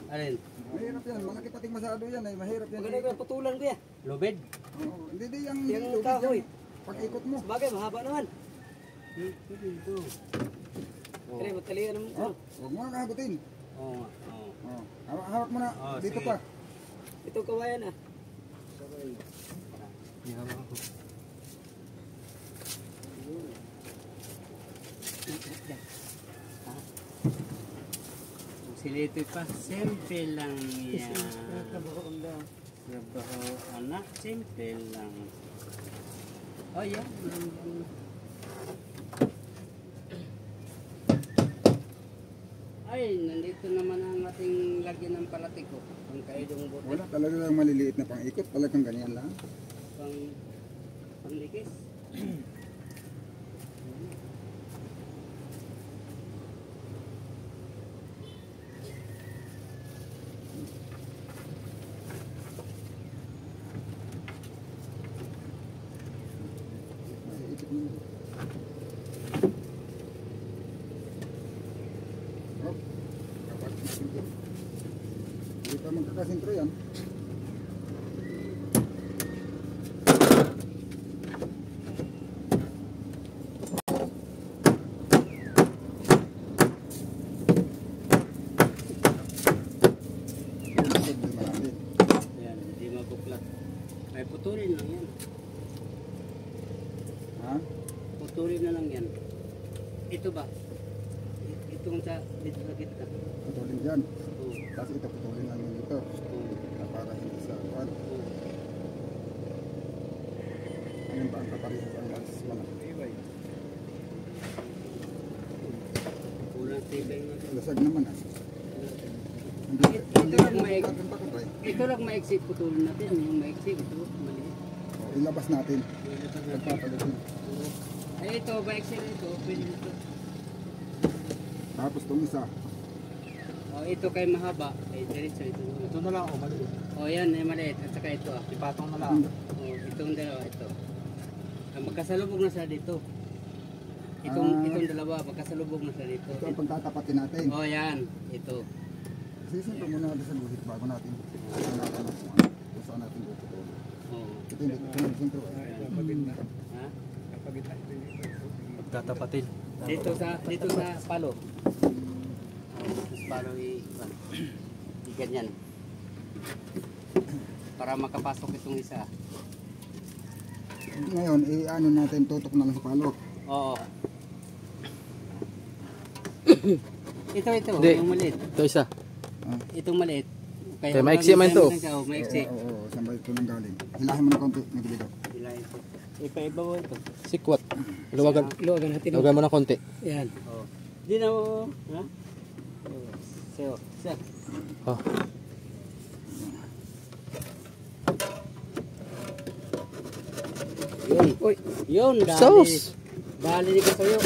Alin? Mahirap yan. Malaki pating masyado yan. Mahirap yan. Maganda ko putulan ko yan. Lubid? Oo. Hindi yung Yung tubig kahoy. yan. Pag-ikot mo. Bagay, mahaba naman. Ito. Kaya matalian naman ko. Huwag mo na kahagutin. Oo nga. Oo. Oh. Hawak mo na. Oh, Dito sige. pa. Ito kawayan ah. Silito pa. Simple lang yan. Kabukoon daw. Trabaho anak. Simple lang. Oh, yan. Ay, nandito naman ang ating lagyan ng palatik ko. Ang kaidong buti. Wala talaga lang maliliit na pang-ikot. Talagang ganyan lang. Pang panglikis. Maliit mo. Oh. Dapat masintro. Hindi pa magkakasintro yan. Yan, hindi mabuklat. Ay, putulin lang yan. Ha? Putulin na lang yan. Ito ba? Itong sa dito sa gitna. Putulin dyan. Oo. Tapos ito putulin lang yung dito. Oo. Para hindi sa kuwan. Oo. Ayun ba ang kaparehas ang last one? Kulang tibay nga. Lasag naman ah. Ito lang may Patay. ito lang maiksi putulin natin. Yung maiksi ito maliit. Ilabas natin. Pagpapalitin. Ay ito maiksi na ito. Pwede ito. Tapos itong isa. Oh, ito kay mahaba. Ay diretso ito. Ito na lang, maliit. Oh yan ay maliit. At saka ito ah. Ipatong na lang. Oh, itong dalawa ito. Magkasalubog na siya dito. Itong dalawa magkasalubog na siya dito. Ito ang pagtatapatin natin. Oh yan, ito. Sisinto muna natin sa guhit bago natin. Hanapin natin kung saan natin puputulin. Oh. Ito hindi. Ito hindi. Sinto. Ha? Pagtatapatin. Dito sa palo. Sa palo i ganyan. Para makapasok itong isa. Ngayon, i-ano natin, tutok na lang sa palo. Oo. ito, Hindi. yung maliit. Ito isa. Itong maliit. Kaya maiksi man to. Oo, maiksi. Oo, saan ba ito nang galing? Hilahin mo na konti, may dito. Sila ito. Ipaibaw ito. Sikwat. Luwagan. Luwagan natin. Luwagan mo ng konti. Yan. Oo. Di na mo. Ha? Seo. Seo. Oh. Yun. Uy. Yun. Sauce. Dali ni ko sa'yo.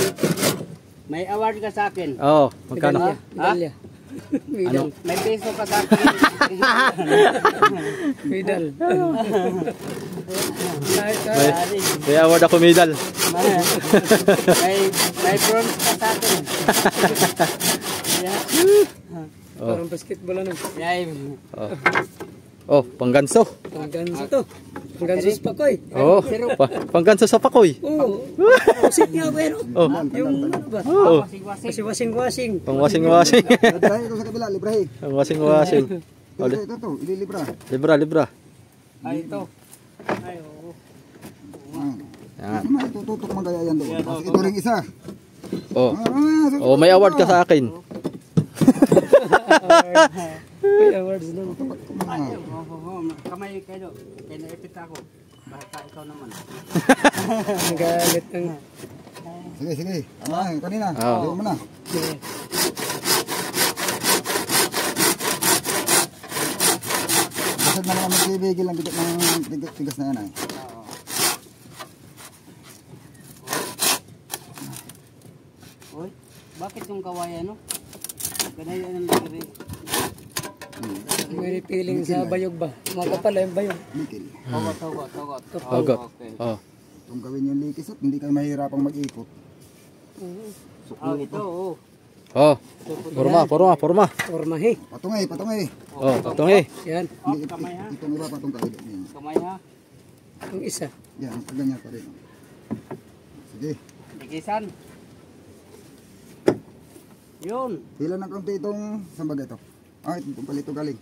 May award ka sa akin. Oo. Magkano? Ha? Medalya. Ano? May peso ka sa akin. Medal. May award ako medal. May bronze ka sa akin. Yeah. Oh. Parang basketball ano. Yeah. Oh. Oh, pangganso. Ang ganso to. Ang ganso sa pakoy. Oh, pangganso sa pakoy. Oo. Usit nga pero. Oh. Yung ano ba? Oh, Kasi washing-washing. pang washing-washing. Librahin ito sa kabila, librahin. Pang washing-washing. Ito, ililibra. Libra. Ay, ito. Ay, oo. Yan. Ano man, tututok man kaya yan doon. Tapos ito rin isa. Oh. Oh, may award ka sa akin. May awards na. Ay, kamay kayo. Kaya naipit ako. Baka ikaw naman. Ang galit ng... Sige. Ano, kanina. Oo. Gawin mo na. Basag na naman magbibigil ang bigat ng tigas na yan ay. Uy, bakit yung kawayan, no? Ganyan ang lagari. May piling sa bayog ba? Makapala yung bayog. Likil. Togot. Togot. Okay. Oh. Kung gawin yung likis at hindi kayo mahirapang mag-ikot. Oh, ito, oh. Oh. Forma. Ormahe. Patungay. Oh, patungi. Yan. Hindi, kamay, ha? itong iba patong kailo. Yan. Kamay, ha? Ang isa. Yan, ganyan pa rin. Sige. Tigisan. Yun. Hila ng konti itong sambaga ito. Ah, itong palito galing.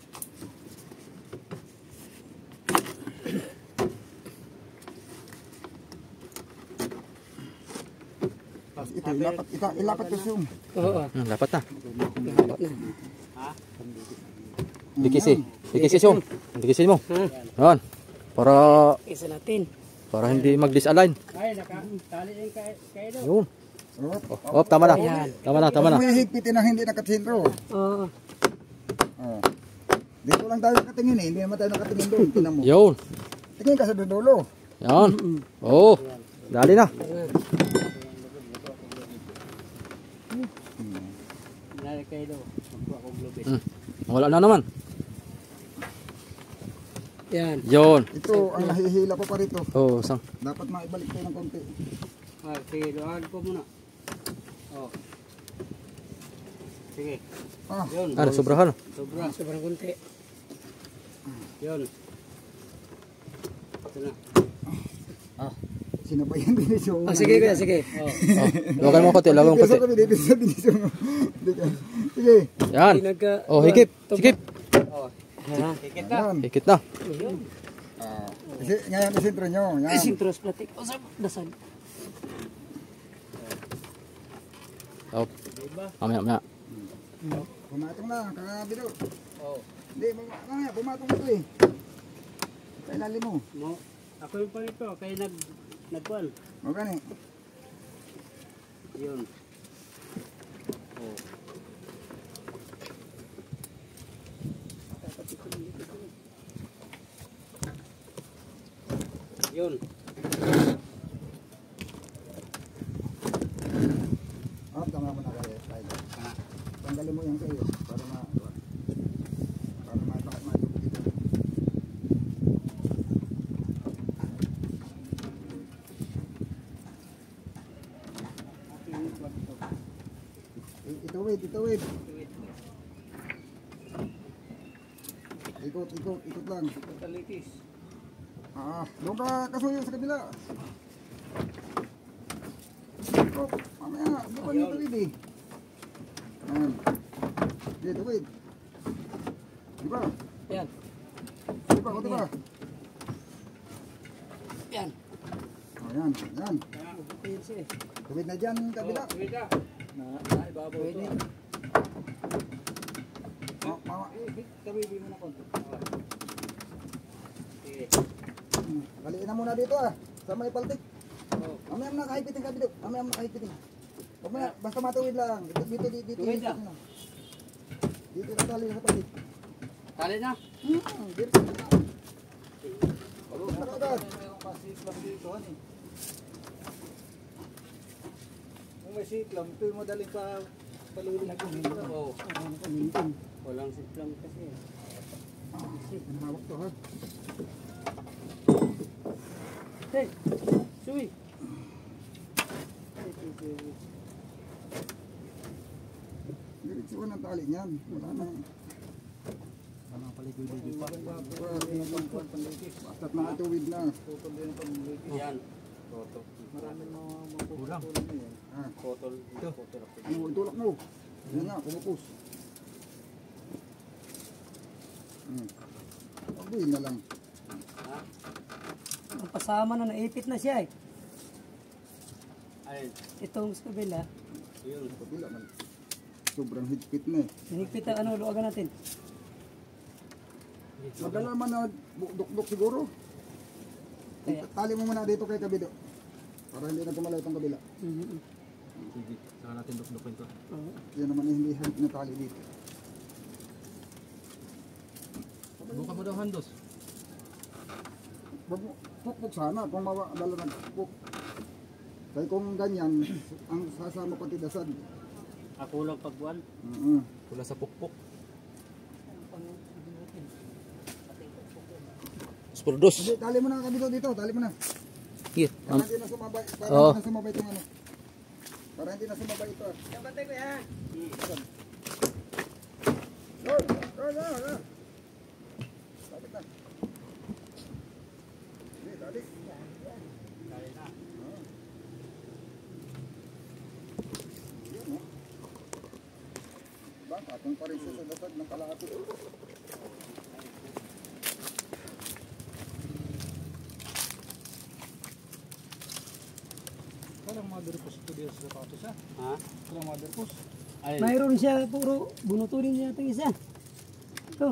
Ito, ilapat ko zoom. Oo. Dapat na. Dapat na. Ha? Dikisin mo. Yan. Para Isa natin. hindi mag-disalign. Ay, nakatali din kayo. Yun. Oh, Tama na. Tama na. may higpitin ang hindi nakatintro. Oo. Oh. Dito lang tayo nakatingin eh. Hindi naman tayo nakatingin doon. Tingnan mo. Yun. Tingin ka sa dulo. Yan. Oh. Dali na. Nari kayo. Magkuha ko globin. Wala na naman. Yan. Yun. Ito, ang nahihila pa rito. Oh, sang. Dapat maibalik tayo ng konti. Ah, sige, doon ko muna. Oh. Sige. Ah, Yun. Ano, sobrahan. Sobra. Sobrang kunti. Yun. Ito na. sino ba yung binisyon? Ah, sige kuya, sige. Oh. Oh. Lagay mo konti, lagay mo konti. Sige. Yan. Pinagka... Oh, higip. Oh. Tikit na. Yan. Higit na. Kasi ngayon isintro nyo. Yan. Sintros platik. O sa dasan. Oh, mamaya. Pumatong lang, kakabilo. Oo. Hindi, mamaya, pumatong ito eh. Sa ilalim mo. Ako yung pala ito, kaya nagkuhan. O gani. Yun. Oh. Yun. Oh, tama mo na kayo. Tanggalin mo yung sa iyo para matubig dito. Itawid. Ikot lang. Talikis. Doon ka kasuyo sa kabila. Oh, mamaya, doon ka nyo tawid eh. Dito, wait. Diba? Yan. Diba, o diba? Yan. Yan. Yan siya. Tawid na dyan, kabila. Naibabaw Pwede. ito. Mama. Tabibi mo na konti. Sige. Kaliin na muna dito ah. Sa may paltik. Mamaya mo na kahipitin kabila. Mamaya, basta matuwid lang. Dito. Tuwid lang. Dito na tali sa paltik. Tali na. Dito na. Pagod na agad. Mayroong masiklam dito. Kung may siklam, ito yung madaling palulit. Oo. Walang siplam kasi. Hawak to ha. Hey, Suwi. Diretsuhan ang tali niyan. Wala na. Paligoy-ligoy pa. Basta't nakatuwid na. Putol din ang pamulikis. Yan. Maraming mga kulang na yan. Potol. Ano, itulak mo. Yan nga, kumupos. Pagbuhin na lang. Ang pasama na naipit na siya eh. Ayun. Itong sa kabila. Yun. Kabila man. Sobrang higpit na eh. Hinigpit ang ano, luwagan natin. Madala man na dukdok siguro. Tali mo muna dito kay kabila. Para hindi na tumalaw itong kabila. Sige, saka natin dukdukin to. Yan naman eh, hindi halik na tali dito. Buka mo daw handos. Wag mo, pukpuk sana kung mawala ng pukpuk. Kaya kung ganyan, ang sasama pati dasad. Ako lang pagbuwan. Pula sa pukpuk. Spurdos. Hindi, tali mo na kabila dito, tali mo na. Sige. Para hindi na sumabay, Oo. hindi na sumabay itong ano. Para hindi na sumabay ito. Kapatay ko yan. Go! Sabit na. Sige, tali. Yun, oh. Ba, patong pa rin siya sa dasad ng kalahati. Walang motherpos ito dito sa sapatos ha? Ha? Walang motherpos. Ayun. Mayroon siya, puro bunuturin niya ito isa. Ito.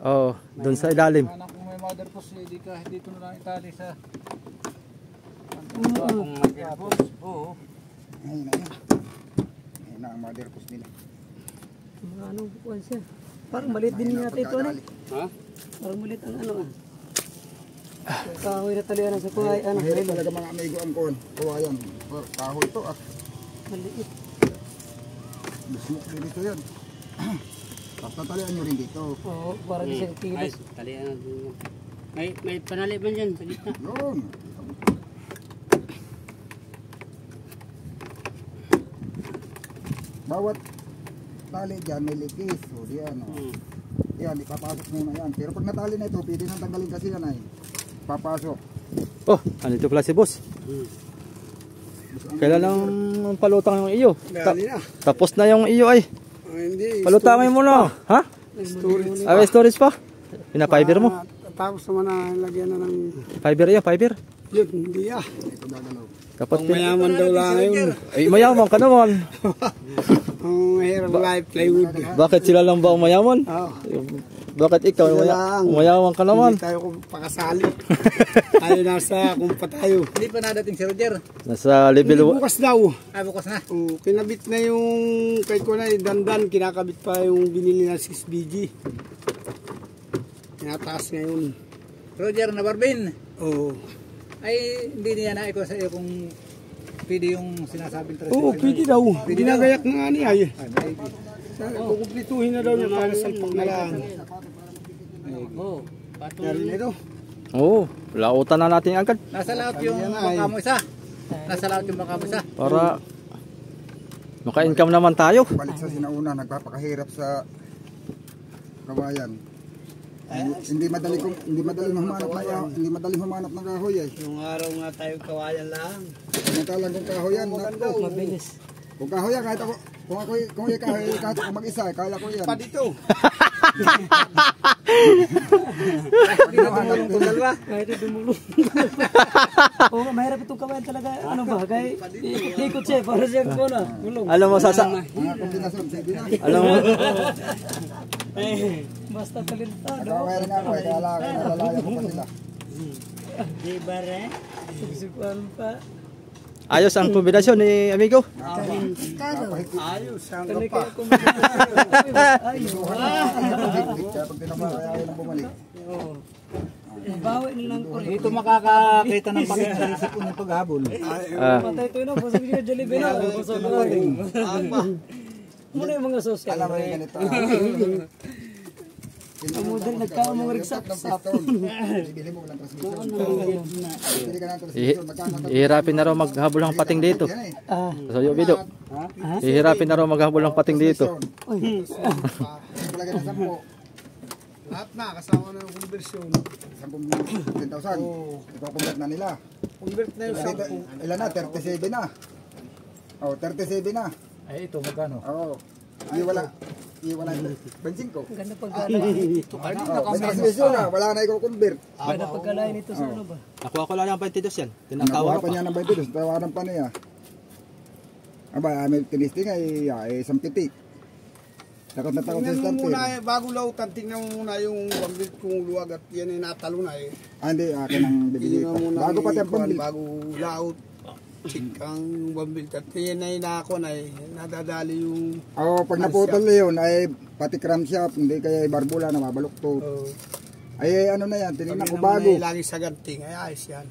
Oo, doon sa ilalim. Anak kung may motherpos, hindi kahit dito na lang itali sa... Kung mag-airpos. Oo. Ayun na yun. Ayun na ang mother post nila. Mga ano, bukuan siya. Parang maliit din natin ito. Ano? Ha? Parang maliit ang ano. Kahoy na talian sa kuhay. Ano? Mahirap talaga mga amigo ang kuhan. Kawayan. Kahoy to ah. Maliit. Bismok din dito yan. Basta talian nyo rin dito. Oo, parang di siya Ay, kilos. talian natin. May panali man dyan sa gitna. Yun. Bawat tali dyan may likis. O diyan o. Yan, ipapasok muna yan. Pero pag natali na ito, pwede nang tanggalin kasi yan ay. Papasok. Oh, andito pala si boss. Kailan lang palutang yung iyo? Tapos na yung iyo ay. Hindi. Palutangin mo na. Ha? Storage. May storage pa? Pina-fiber mo? Tapos naman na lagyan na ng Fiber yan, fiber. yun, hindi ah. Ito gagalaw. Kapatid. Mayaman daw lang yun. Ay, mayaman ka naman. Ang mahirap life, plywood. Bakit sila lang ba ang mayaman? Oo. Bakit ikaw Sila lang. mayaman ka naman? Hindi tayo kung pakasali. Tayo nasa kung pa tayo. Hindi pa nadating si Roger. Nasa Hindi, level bukas daw. Ay, bukas na. Oh, kinabit na yung kay ko na dandan, kinakabit pa yung binili na 6BG. Tinataas ngayon. Roger na Barbin. Oo. Ay, hindi niya na ikaw sa iyo kung pwede yung sinasabing tres. Oo, pwede daw. Ginagayak na nga niya. Ay, may Kukumplituhin na daw niya para salpak na lang. Oh, Yari na ito. Oo, lautan na natin agad. nasa lahat yung Yan ay. baka mo isa. Nasa lahat yung baka mo isa. Para maka-income naman tayo. Balik sa sinauna, nagpapakahirap sa kawayan. Hindi madaling humanap ng kahoy eh. Yung araw nga tayo kawayan lang. Samantalang kung kahoyan, Mabilis. kung kahoyan kahit ako, kung ako mag-isa, kaya ko yan. Pa dito. Kahit dumulong. Oo nga, mahirap itong kawayan talaga. Ano ba? Kaya ikot siya para siyang kuna. Gulong. Alam mo Mga kombinasyon, sige na. alam mo Basta talentado. Kawayan nga ako, kaya nalalaya ko pa sila. di ba re? Susukuan pa. ayos ang kombinasyon ni amigo. Ayos, ang Talika pa. ako mag-ayos. Kaya pag tinama, kaya ayaw nang bumalik. Bawi na lang ko. Dito makakakita ng pag-isip ko ng paghabol. Patay ito na. Pasag niya Jollibee na. Pasag natin. Muna yung mga sauce Alam mo ka. yung ganito. Model nagkaon mga rigsak. Bibili mo lang transmission. Bibili ka ng transmission. Magkano to? Ihirapin na raw maghabol ng pating dito. Yan eh. So, yung video. Ihirapin na raw maghabol ng pating dito. Palagay na 10. Lahat na, kasama na yung conversion. 10,000. Iko-convert na nila. Convert na yung Dito, ilan na? 37 na. Oh, 37 na. Ay, ito magkano? Oo. Iwala bensin ko. Ganda pagkalay. Oh, may transmission na. Wala na iko-convert. Ganda pagkalay nito sa ano ba? Nakuha ko lang yung 22 yan. Nakuha pa niya ng 22. Tawaran pa niya. Aba, may tinisting ay isang pitik. Takot na takot sa Tingnan mo muna starter. bago lautan, tingnan mo muna yung bambit kong luwag at yan ay natalo na eh. Hindi, akin ang bibili Tingnan ko. mo muna Bago pati ang pambil. bago laut. Check ang bambit at yan ay nako na eh. Nadadali yung Oo, pag naputol na yun, ay pati crankshaft, hindi kaya barbula na mabaluktot. Ay, ano na yan, tinignan ko bago. Ay, lagi sa ganting ay ayos yan.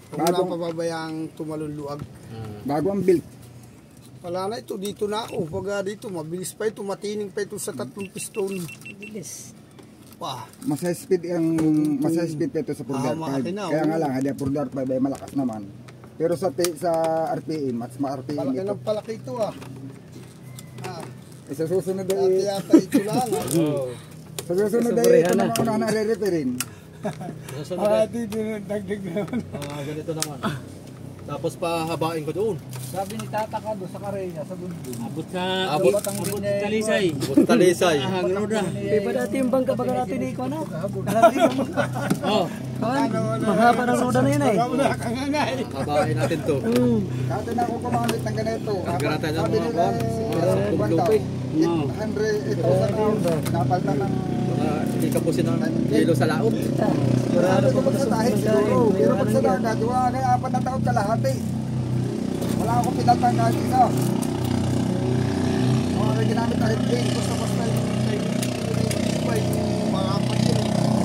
Kung wala Bagong- pababayang tumalon luwag. Bago ang build. Wala na ito, dito na ako. Pag dito, mabilis pa ito, matining pa ito sa 3 piston. Bilis. Wah, Mas high speed pa ito sa Purdar 5. makina, Kaya oo. nga lang, hindi Purdar 5 ay malakas naman. Pero sa RPM, mas ma-RPM palaki ito. ng palaki ito ah. Sa susunod Dati ay, yata ito lang ah. sa susunod ay ito naman una na re-referin. Dito dagdag naman. Ganito naman. Tapos pahabain ko doon. Sabi ni Tata ka doon sa Karenya, sa Bundun. Abot sa Abot. abot sa talisay. Talisay. Ahang roda. Iba dati yung bangka baga natin ni Iko na. Oh, Mahaba ng roda na yun eh. Habain natin to. Dati na ako kumamit ng ganito. Ganito na Sabi mga nila, kwan. 100, ito sa taon. Napalta ng Hindi kapusin ng kilo sa laot. Sigurado ko pag sa tahi siguro. Pero pag sa dagat, yung kaya 4 na taon kalahati. Wala akong pinaltang kahit isa. Mga ginamit na headway, basta-basta yung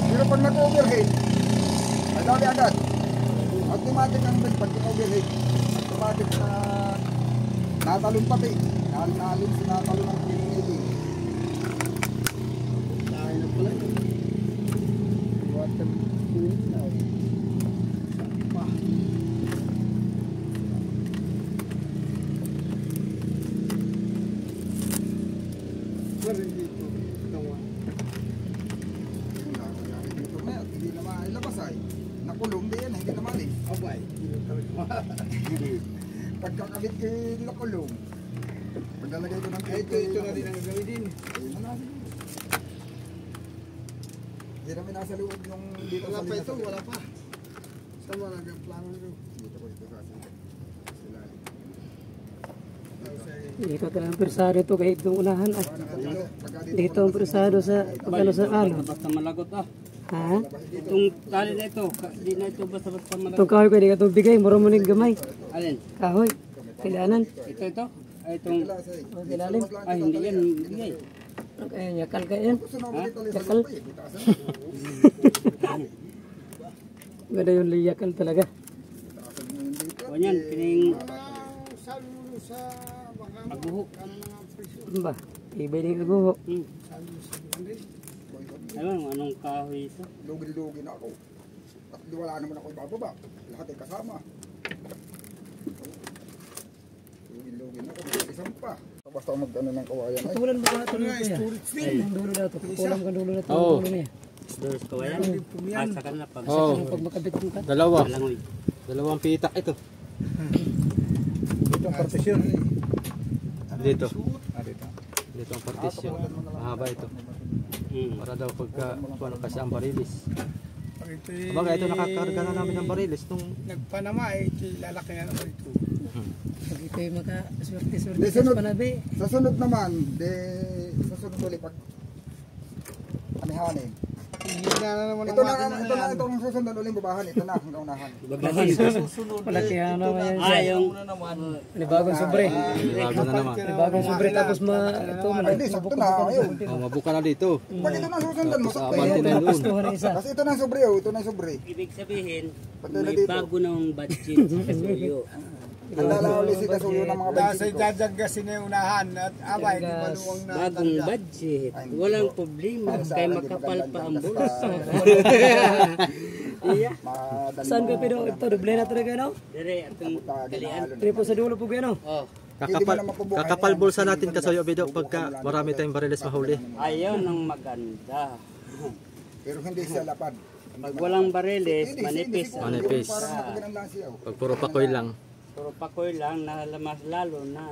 pero pag nag-overhead, ay dali agad. Automatic ang pag nag-overhead. Automatic na natalon pati. Natalon ang pinili. Tayo na pala ito. Water unit na. Meron dito. Tawa. Dito na, hindi na mailabas ay. Nakulong din yan, hindi na malis. Abay. Pagkakabit kay nakulong. Paglalagay ko ng Ito na din ang gawin din. Ayun na natin. Hindi namin nasa loob nung dito Wala sa pa ito, linas. wala pa. Saan mo nagplano nito? Dito ko dito kasi. Dito talagang persado to kahit itong unahan. Dito ang persado sa pagkano sa ano. Basta malagot ah. Ha? Itong tali na ito, di na ito basta-basta malagot. Itong kahoy ko, hindi ka itong bigay. Mura mo ng gamay. Alin? Kahoy. Kailangan. Ito? Ay, itong... Kilalim. Ay, hindi yan. Hindi. Kaya yakal ka yan. Yakal. Ganda yung liyakal talaga. O yan, pining... Aguho. Ba? Ibay din aguho. Ayun, anong kahoy ito? Lugi-lugi na ako. At di wala naman ako ibababa. Lahat ay kasama. Lugi-lugi na ako. Isang pa. Basta mag-ano ng kawayan. Ay, Tulan mo ka ito nito yan. Ang dulo na ito. Kulang ka dulo na ito. Oo. Dulo niya. Doon sa kawayan. Ay, sa kanila pag... Oh, Pag makabit mo ka. dalawa. Langoy. Dalawang pitak ito. Ito ang partisyon. Dito. Dito. Dito ang partisyon. Mahaba ito. Hmm. Para daw pagka ano kasi ang barilis. Pag ito'y Kumbaga ito nakakarga na namin ng barilis nung nagpanama, ito'y lalaki na naman ito. Pag ito'y makaswerte-swerte Di, sa sunod. panabi. sa sunod naman, sa sunod ulit pag anihanin. Hindi na naman Ito na itong susunod ulit babahan. Ito na, ang unahan. Baglahan. Malaki ano naman yan Ah, siya. yung... Panibagong sobre. bago na naman. Panibagong sobre tapos ito Ay, di, sakto na. Ayun. Oh, mabuka na dito. Pag ito na susundan mo, sakto. Abante na doon. Pastuhan ng isa. Kasi ito na sobre, oh. Ito na sobre. Ibig sabihin, Patuloy may dito. bago ng budget sa kasuyo. Ang lalauli si kasuyo ng mga Nasa bensin ko. dadagasin na yung unahan at abay, di maluwang na Bagong budget. Walang problema. Kaya makapal pa ang bulsa. Iya. Madali. Saan ka pero ito? Doble na talaga no? Dire, atong kalian. Tripo sa dulo po gano. Oh. Kakapal bulsa natin kasoyo bido pagka marami tayong barilis mahuli. Ayaw ng maganda. Pero hindi siya lapad. Pag walang bareles, manipis. Manipis. Parang napaganan lang siya, oh. Pag puro pakoy lang. Puro pakoy lang, nalamas lalo na.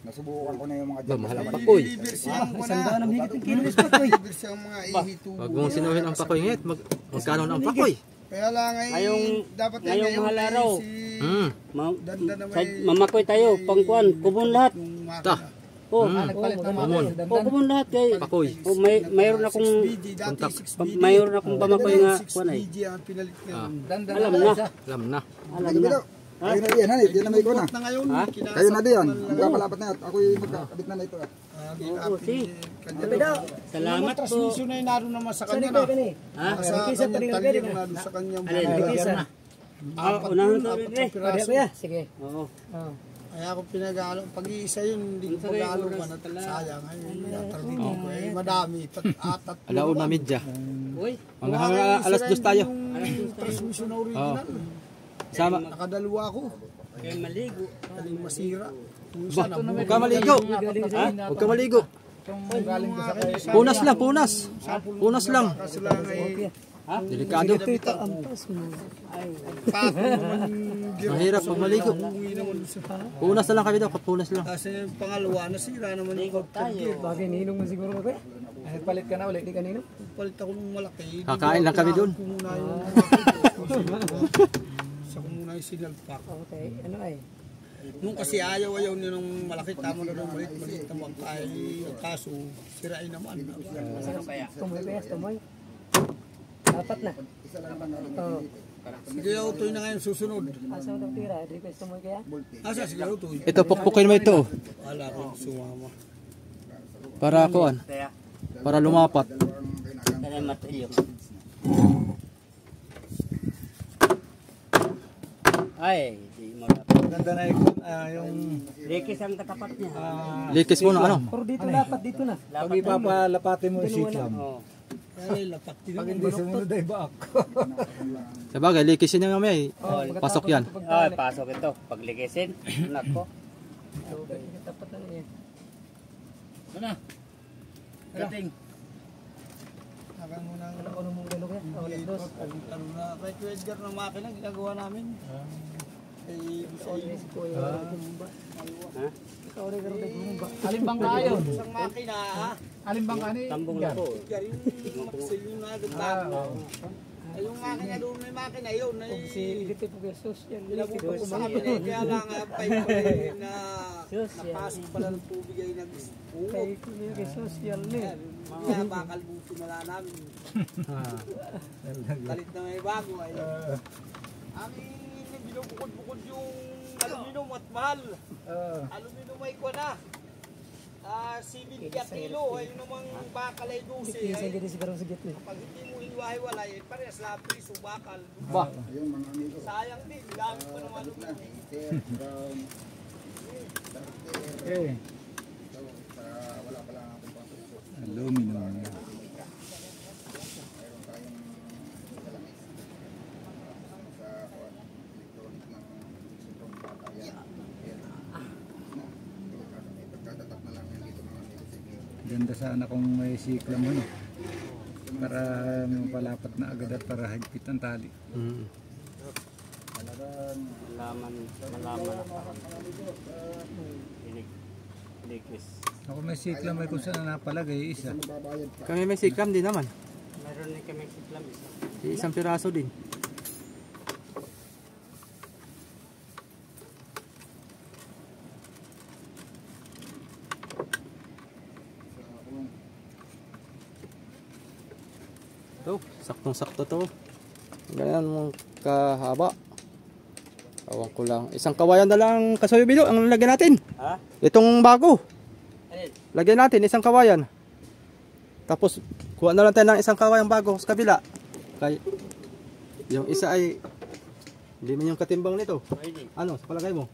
Nasubukan ko na yung mga Ba, mahal ang pakoy. Siyang Isang daan ang higit ng kilo is patoy. siyang mga ihito. Pag mong sinuhin ang pakoy ngit, magkano na ang pakoy? Kaya lang ay dapat ay ngayong mahal araw. Hmm. Danda na may Mamakoy tayo, pangkuan, kubon lahat. Ta. Oh, Mamon. kubon lahat kay. Pakoy. Oh, mayroon akong Kontak. mayroon akong pamakoy nga kuan ay. BG ang pinalit na. Alam na. Alam na. Alam na. Kayo na diyan, hanit. Yan na may ko na. Na ngayon, Kayo na diyan. Magpapalapat na yan. Ako'y magkakabit na ito. Oo, si. Salamat po. Susunay naroon naman sa Saan kanya ikaw na. kani? Ha? Sa kanyang talyo naroon sa kanyang Kisa. Unahan to rin eh. Pwede ba ya? Sige. Oo. Oh. Kaya ako pinag-aalok, pag-iisa yun, hindi ko pag-aalok man at sayang. Ay, natarbitin ko. Eh, madami. Atat. Alauna media. Uy, Hanggang alas 2 tayo. Transmission na original. Sama. Nakadalawa ako. kay maligo. Kaling masira. Ba, huwag ka maligo. Ha? Huwag ka maligo. Punas lang, punas. Punas lang. Kaso lang ay Delikado. Ito ampas mo. kako naman. Mahirap pag maligo. Uwi naman sa Punas na lang kami daw, punas lang. kasi yung pangalawa, nasira naman yung Tayo. Bagay ninong mo siguro ka kuya. Ay palit ka na ulit di kanino. palit ako ng malaki. Kakain lang kami dun. Ko muna yung sa ko muna yung sinalpak. Okay, ano ay? Nung kasi ayaw niyo ng malaki, tama na rin maliit na bangkay. Kaso, sirain naman. Tumoy kaya, tumoy. Dapat na. Oo. Sige, utoy na ngayon susunod. Asa mo tira? Di ko tumoy kaya? Asa, sige, utoy. Ito, pukpukin mo ito. Wala ko sumama. Para kuan. Kaya, Para lumapat. kaya matilyo. Ay, di mo dapat. Ganda na yung Rekis ang katapat niya. Likis mo na ano. Pero dito dapat dito na. pag ipapalapatin mo yung siklam. Oo. Ay, lapat din. Pag hindi sumunod ay baak. Sabagay, likisin niya mamaya. Pasok yan. Ay, pasok ito. Paglikisin. Nako. Dapat na niya. Ano? Kating. Akan mo nang Ano mo gano kaya? Alas dos. ano na, kay Edgar ng makina, ginagawa namin. Ay, Always ko yung gumba. Ha? Ikaw rin karoon nagbumba. Alin bang kayo? isang makina, ha? Alin bang kani? Tambong na po. Edgar, yung maksil yung nagagbago. Ay, yung makina doon, may makina yun. Ay, Si Liti po Jesus yan. pinapupo sa amin eh. Kaya lang, pay na Social. Napasok pala ng tubig ay nag-uot. Kay social ni. Mga bakal buti mala namin. Galit na may bago ay. Aming binubukod-bukod yung aluminum at mahal. Aluminum ay ko na. 70 kilo ay namang bakal ay 12 Isa ay. gini siguro sa gitna. Pag hindi mo hiwa-hiwalay, parehas lang piso bakal. Ba, Ayun mga amigo. Sayang din, dami pa naman Na, aluminum. heater, brown, starter. Okay. So, wala pala akong pasuso. Aluminum. Meron tayong salamis. Sa electronic ng sobrang bata yan. Ayan. Pagkatatak na lang yan dito mga amigo. Sige. Ganda sana kung may sikla mo, no? Para mapalapat na agad at para higpit ang tali. Talagang Malaman ako. Iligwis. Ako may sikla, may kung saan napalagay, isa. mababayad pa. kami may sikam din naman. Meron din kami siklam isa. Isang piraso din. Ito, saktong-sakto to. Ganyan mong kahaba. Awan ko lang. Isang kawayan na lang kasoyo bilo ang lagyan natin. Ha? Itong bago. Alin? Lagyan natin isang kawayan. Tapos kuha na lang tayo ng isang kawayan bago sa kabila. Kay yung isa ay hindi man yung katimbang nito. Pwede. Ano, sa palagay mo?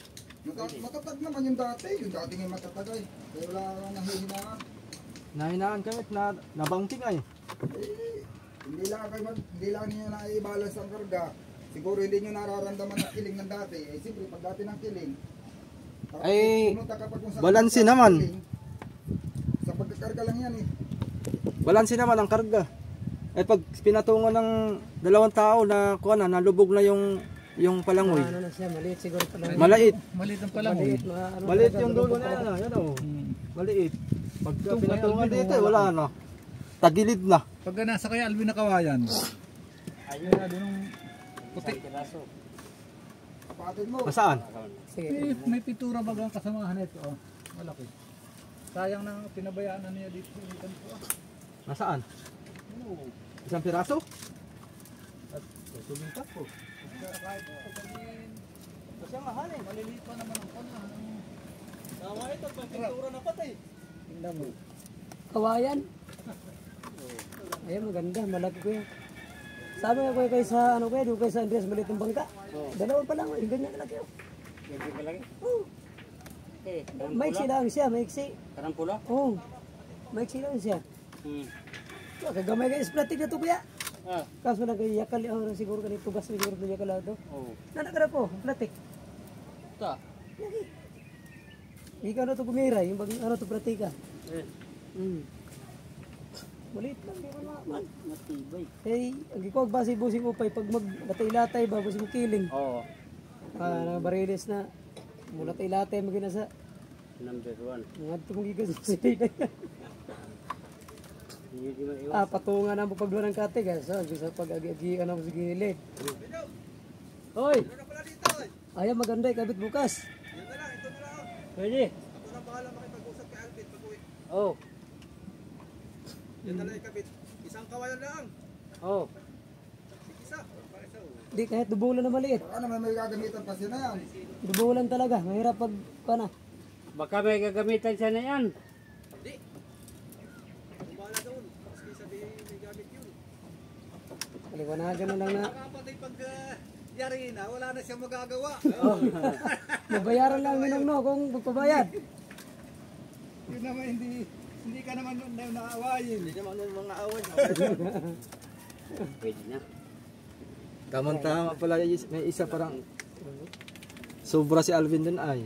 Matatag naman yung dati. Yung dati nga matatag ay. Kaya wala kang nahihinaan. Nahinaan kami na nabangting ay. Hindi lang niya na-i-balance ang karga. Siguro hindi niyo nararamdaman ang kiling ng dati. Eh, siyempre, pag dati ng kiling, Ay, pumunta ka pa kung saan balanse ka naman. kiling, sa pagkakarga lang yan eh. Balanse naman ang karga. Eh pag pinatungan ng dalawang tao na kuha na nalubog na yung palangoy. Ano na siya, maliit siguro pala. Maliit. Maliit ang palang. Maliit, Maliit yung dulo na yan. Yan oh. Maliit. Pag pinatungan dito, wala na. Tagilid na. Pag nasa kaya Alvin na kawayan, Ayun. na doon yung Isang piraso. Kapatid mo. Masaan? Sige. may pitura bagang kasamahan nito. Oh. Malaki. Sayang na pinabayaan na niya dito. Nasaan? Isang piraso? Sumintak po. Kasi mahal eh. Maliliit pa naman ang pana. Tama ito, may pintura na pati. Tingnan mo. Kawayan. Ayun, maganda, malaki ko yan. Sabi nga kuya kayo sa ano kuya, doon kayo sa Andres maliit ng bangka. Dalawa pa lang, yung ganyan kalaki. Ganyan ka lang. Oh, Eh, maiksi lang siya, maiksi. Karang pula? Oh, maiksi lang siya. Kagamay kayo isplatik na to kuya. Ah. Kaso lang kayo yakal, siguro ganito tugas siguro na yakal ito. Oh. Nanakara po, platik. Ta. Ikaw na to kumira, yung bag, ano to pratika. Eh, Maliit lang, di man. matibay. Eh, ang ikaw basi busing upay pag maglatay-latay ba, busing mo kiling. Oo. Barilis na. Mula tay-latay magina sa Number 1. mga tumugigas sa sila. Hindi di maiwas. Patungan na mo pagluwa ng kate, guys. So, bisa pag-agi ano sa gilid. Hoy! Ayaw maganda ikabit bukas. Pwede. Ako na bahala makipag-usap kay Alvin pag-uwi. Oh. Yan na lang ikabit. Isang kawayan lang. Oh. Isa. Di kahit dubulan na maliit. Baka naman may gagamitan pa siya na yan. Dubulan talaga. Mahirap pag pana. Baka may gagamitan siya na yan. Kung bahala doon. Maski sabihin may gamit yun. Paliwanagan na lang na. Kapatay pag yari na, wala na siyang magagawa. Mabayaran lang minong no kung magpabayad. Yun naman hindi ka naman naawayin. Hindi naman mga away. Pwede na. Tama pala may isa parang sobra si Alvin din ay.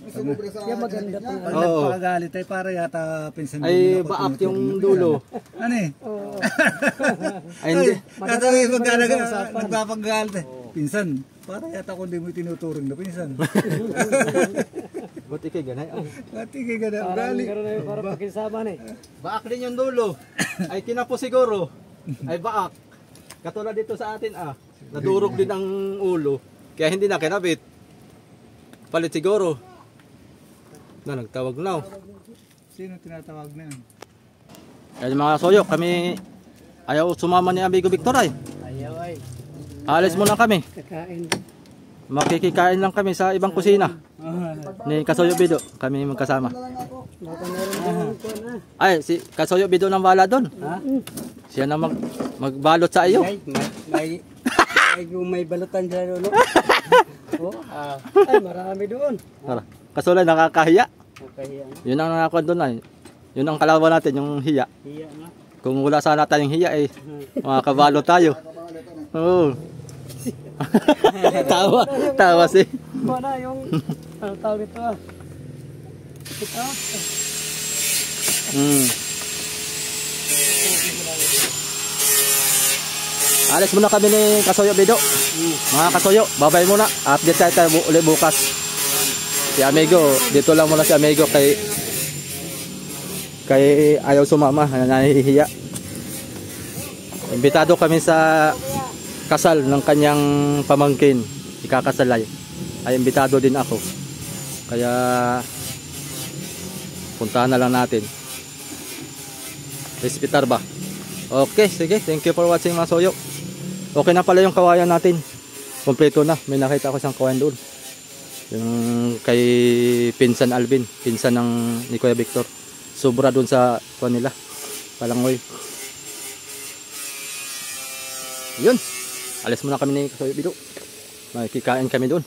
Sumubra sa Kaya maganda ginamit niya. pa. Pag Oo. nagpakagalit ay para yata pinsan Ay baak yung dulo. Ano eh? Oo. Ay hindi. Katawi pag nagpapagalit eh. Pinsan, para yata kung di mo tinuturing na pinsan. Buti kay ganay. Pati kay ganda Parang ugali. karoon na para pagkisama eh. Baak din yung dulo. Ay kinapo siguro. Ay baak. Katulad dito sa atin nadurog din ang ulo. Kaya hindi na kinabit. Palit siguro. Na, nagtawag na oh. Sino tinatawag na yun? Kaya mga soyo, kami ayaw sumama ni Amigo Victor ay. Ayaw ay. Alis muna kami. Kakain. Makikikain lang kami sa ibang kusina. Ni Kasoyo Bido, kami magkasama. Baka meron ko na. Ay, si Kasoyo Bido nang wala doon. Ha? Siya na magbalot sa iyo. May balutan dyan ulo. Oh, ay, marami doon. Tara. Kaso lang nakakahiya. Nakahiya na. Yun ang nakakuha doon ay. Yun ang kalaban natin, yung hiya. Hiya na. Kung wala sana tayong hiya eh, makakabalo tayo. Oo. tawa si. Wala yung, ano tawag ito ah. Ito. Alis muna kami ni Kasoyo Bido. Mga Kasoyo, babay muna. Update tayo ulit bukas. Si Amigo, dito lang muna si Amigo kay ayaw sumama, nahihiya. Imbitado kami sa kasal ng kanyang pamangkin. Ikakasalay. Ay imbitado din ako. Kaya puntahan na lang natin. Respitar ba? Okay, sige. Thank you for watching mga soyo. Okay na pala yung kawayan natin. Kompleto na. May nakita ko isang kawayan doon. Yung kay Pinsan Alvin. Pinsan ng ni Kuya Victor. Sobra doon sa kuwan nila. Palangoy. Yun. Alis muna kami ni Kasoyo Bido. Makikikain kami doon.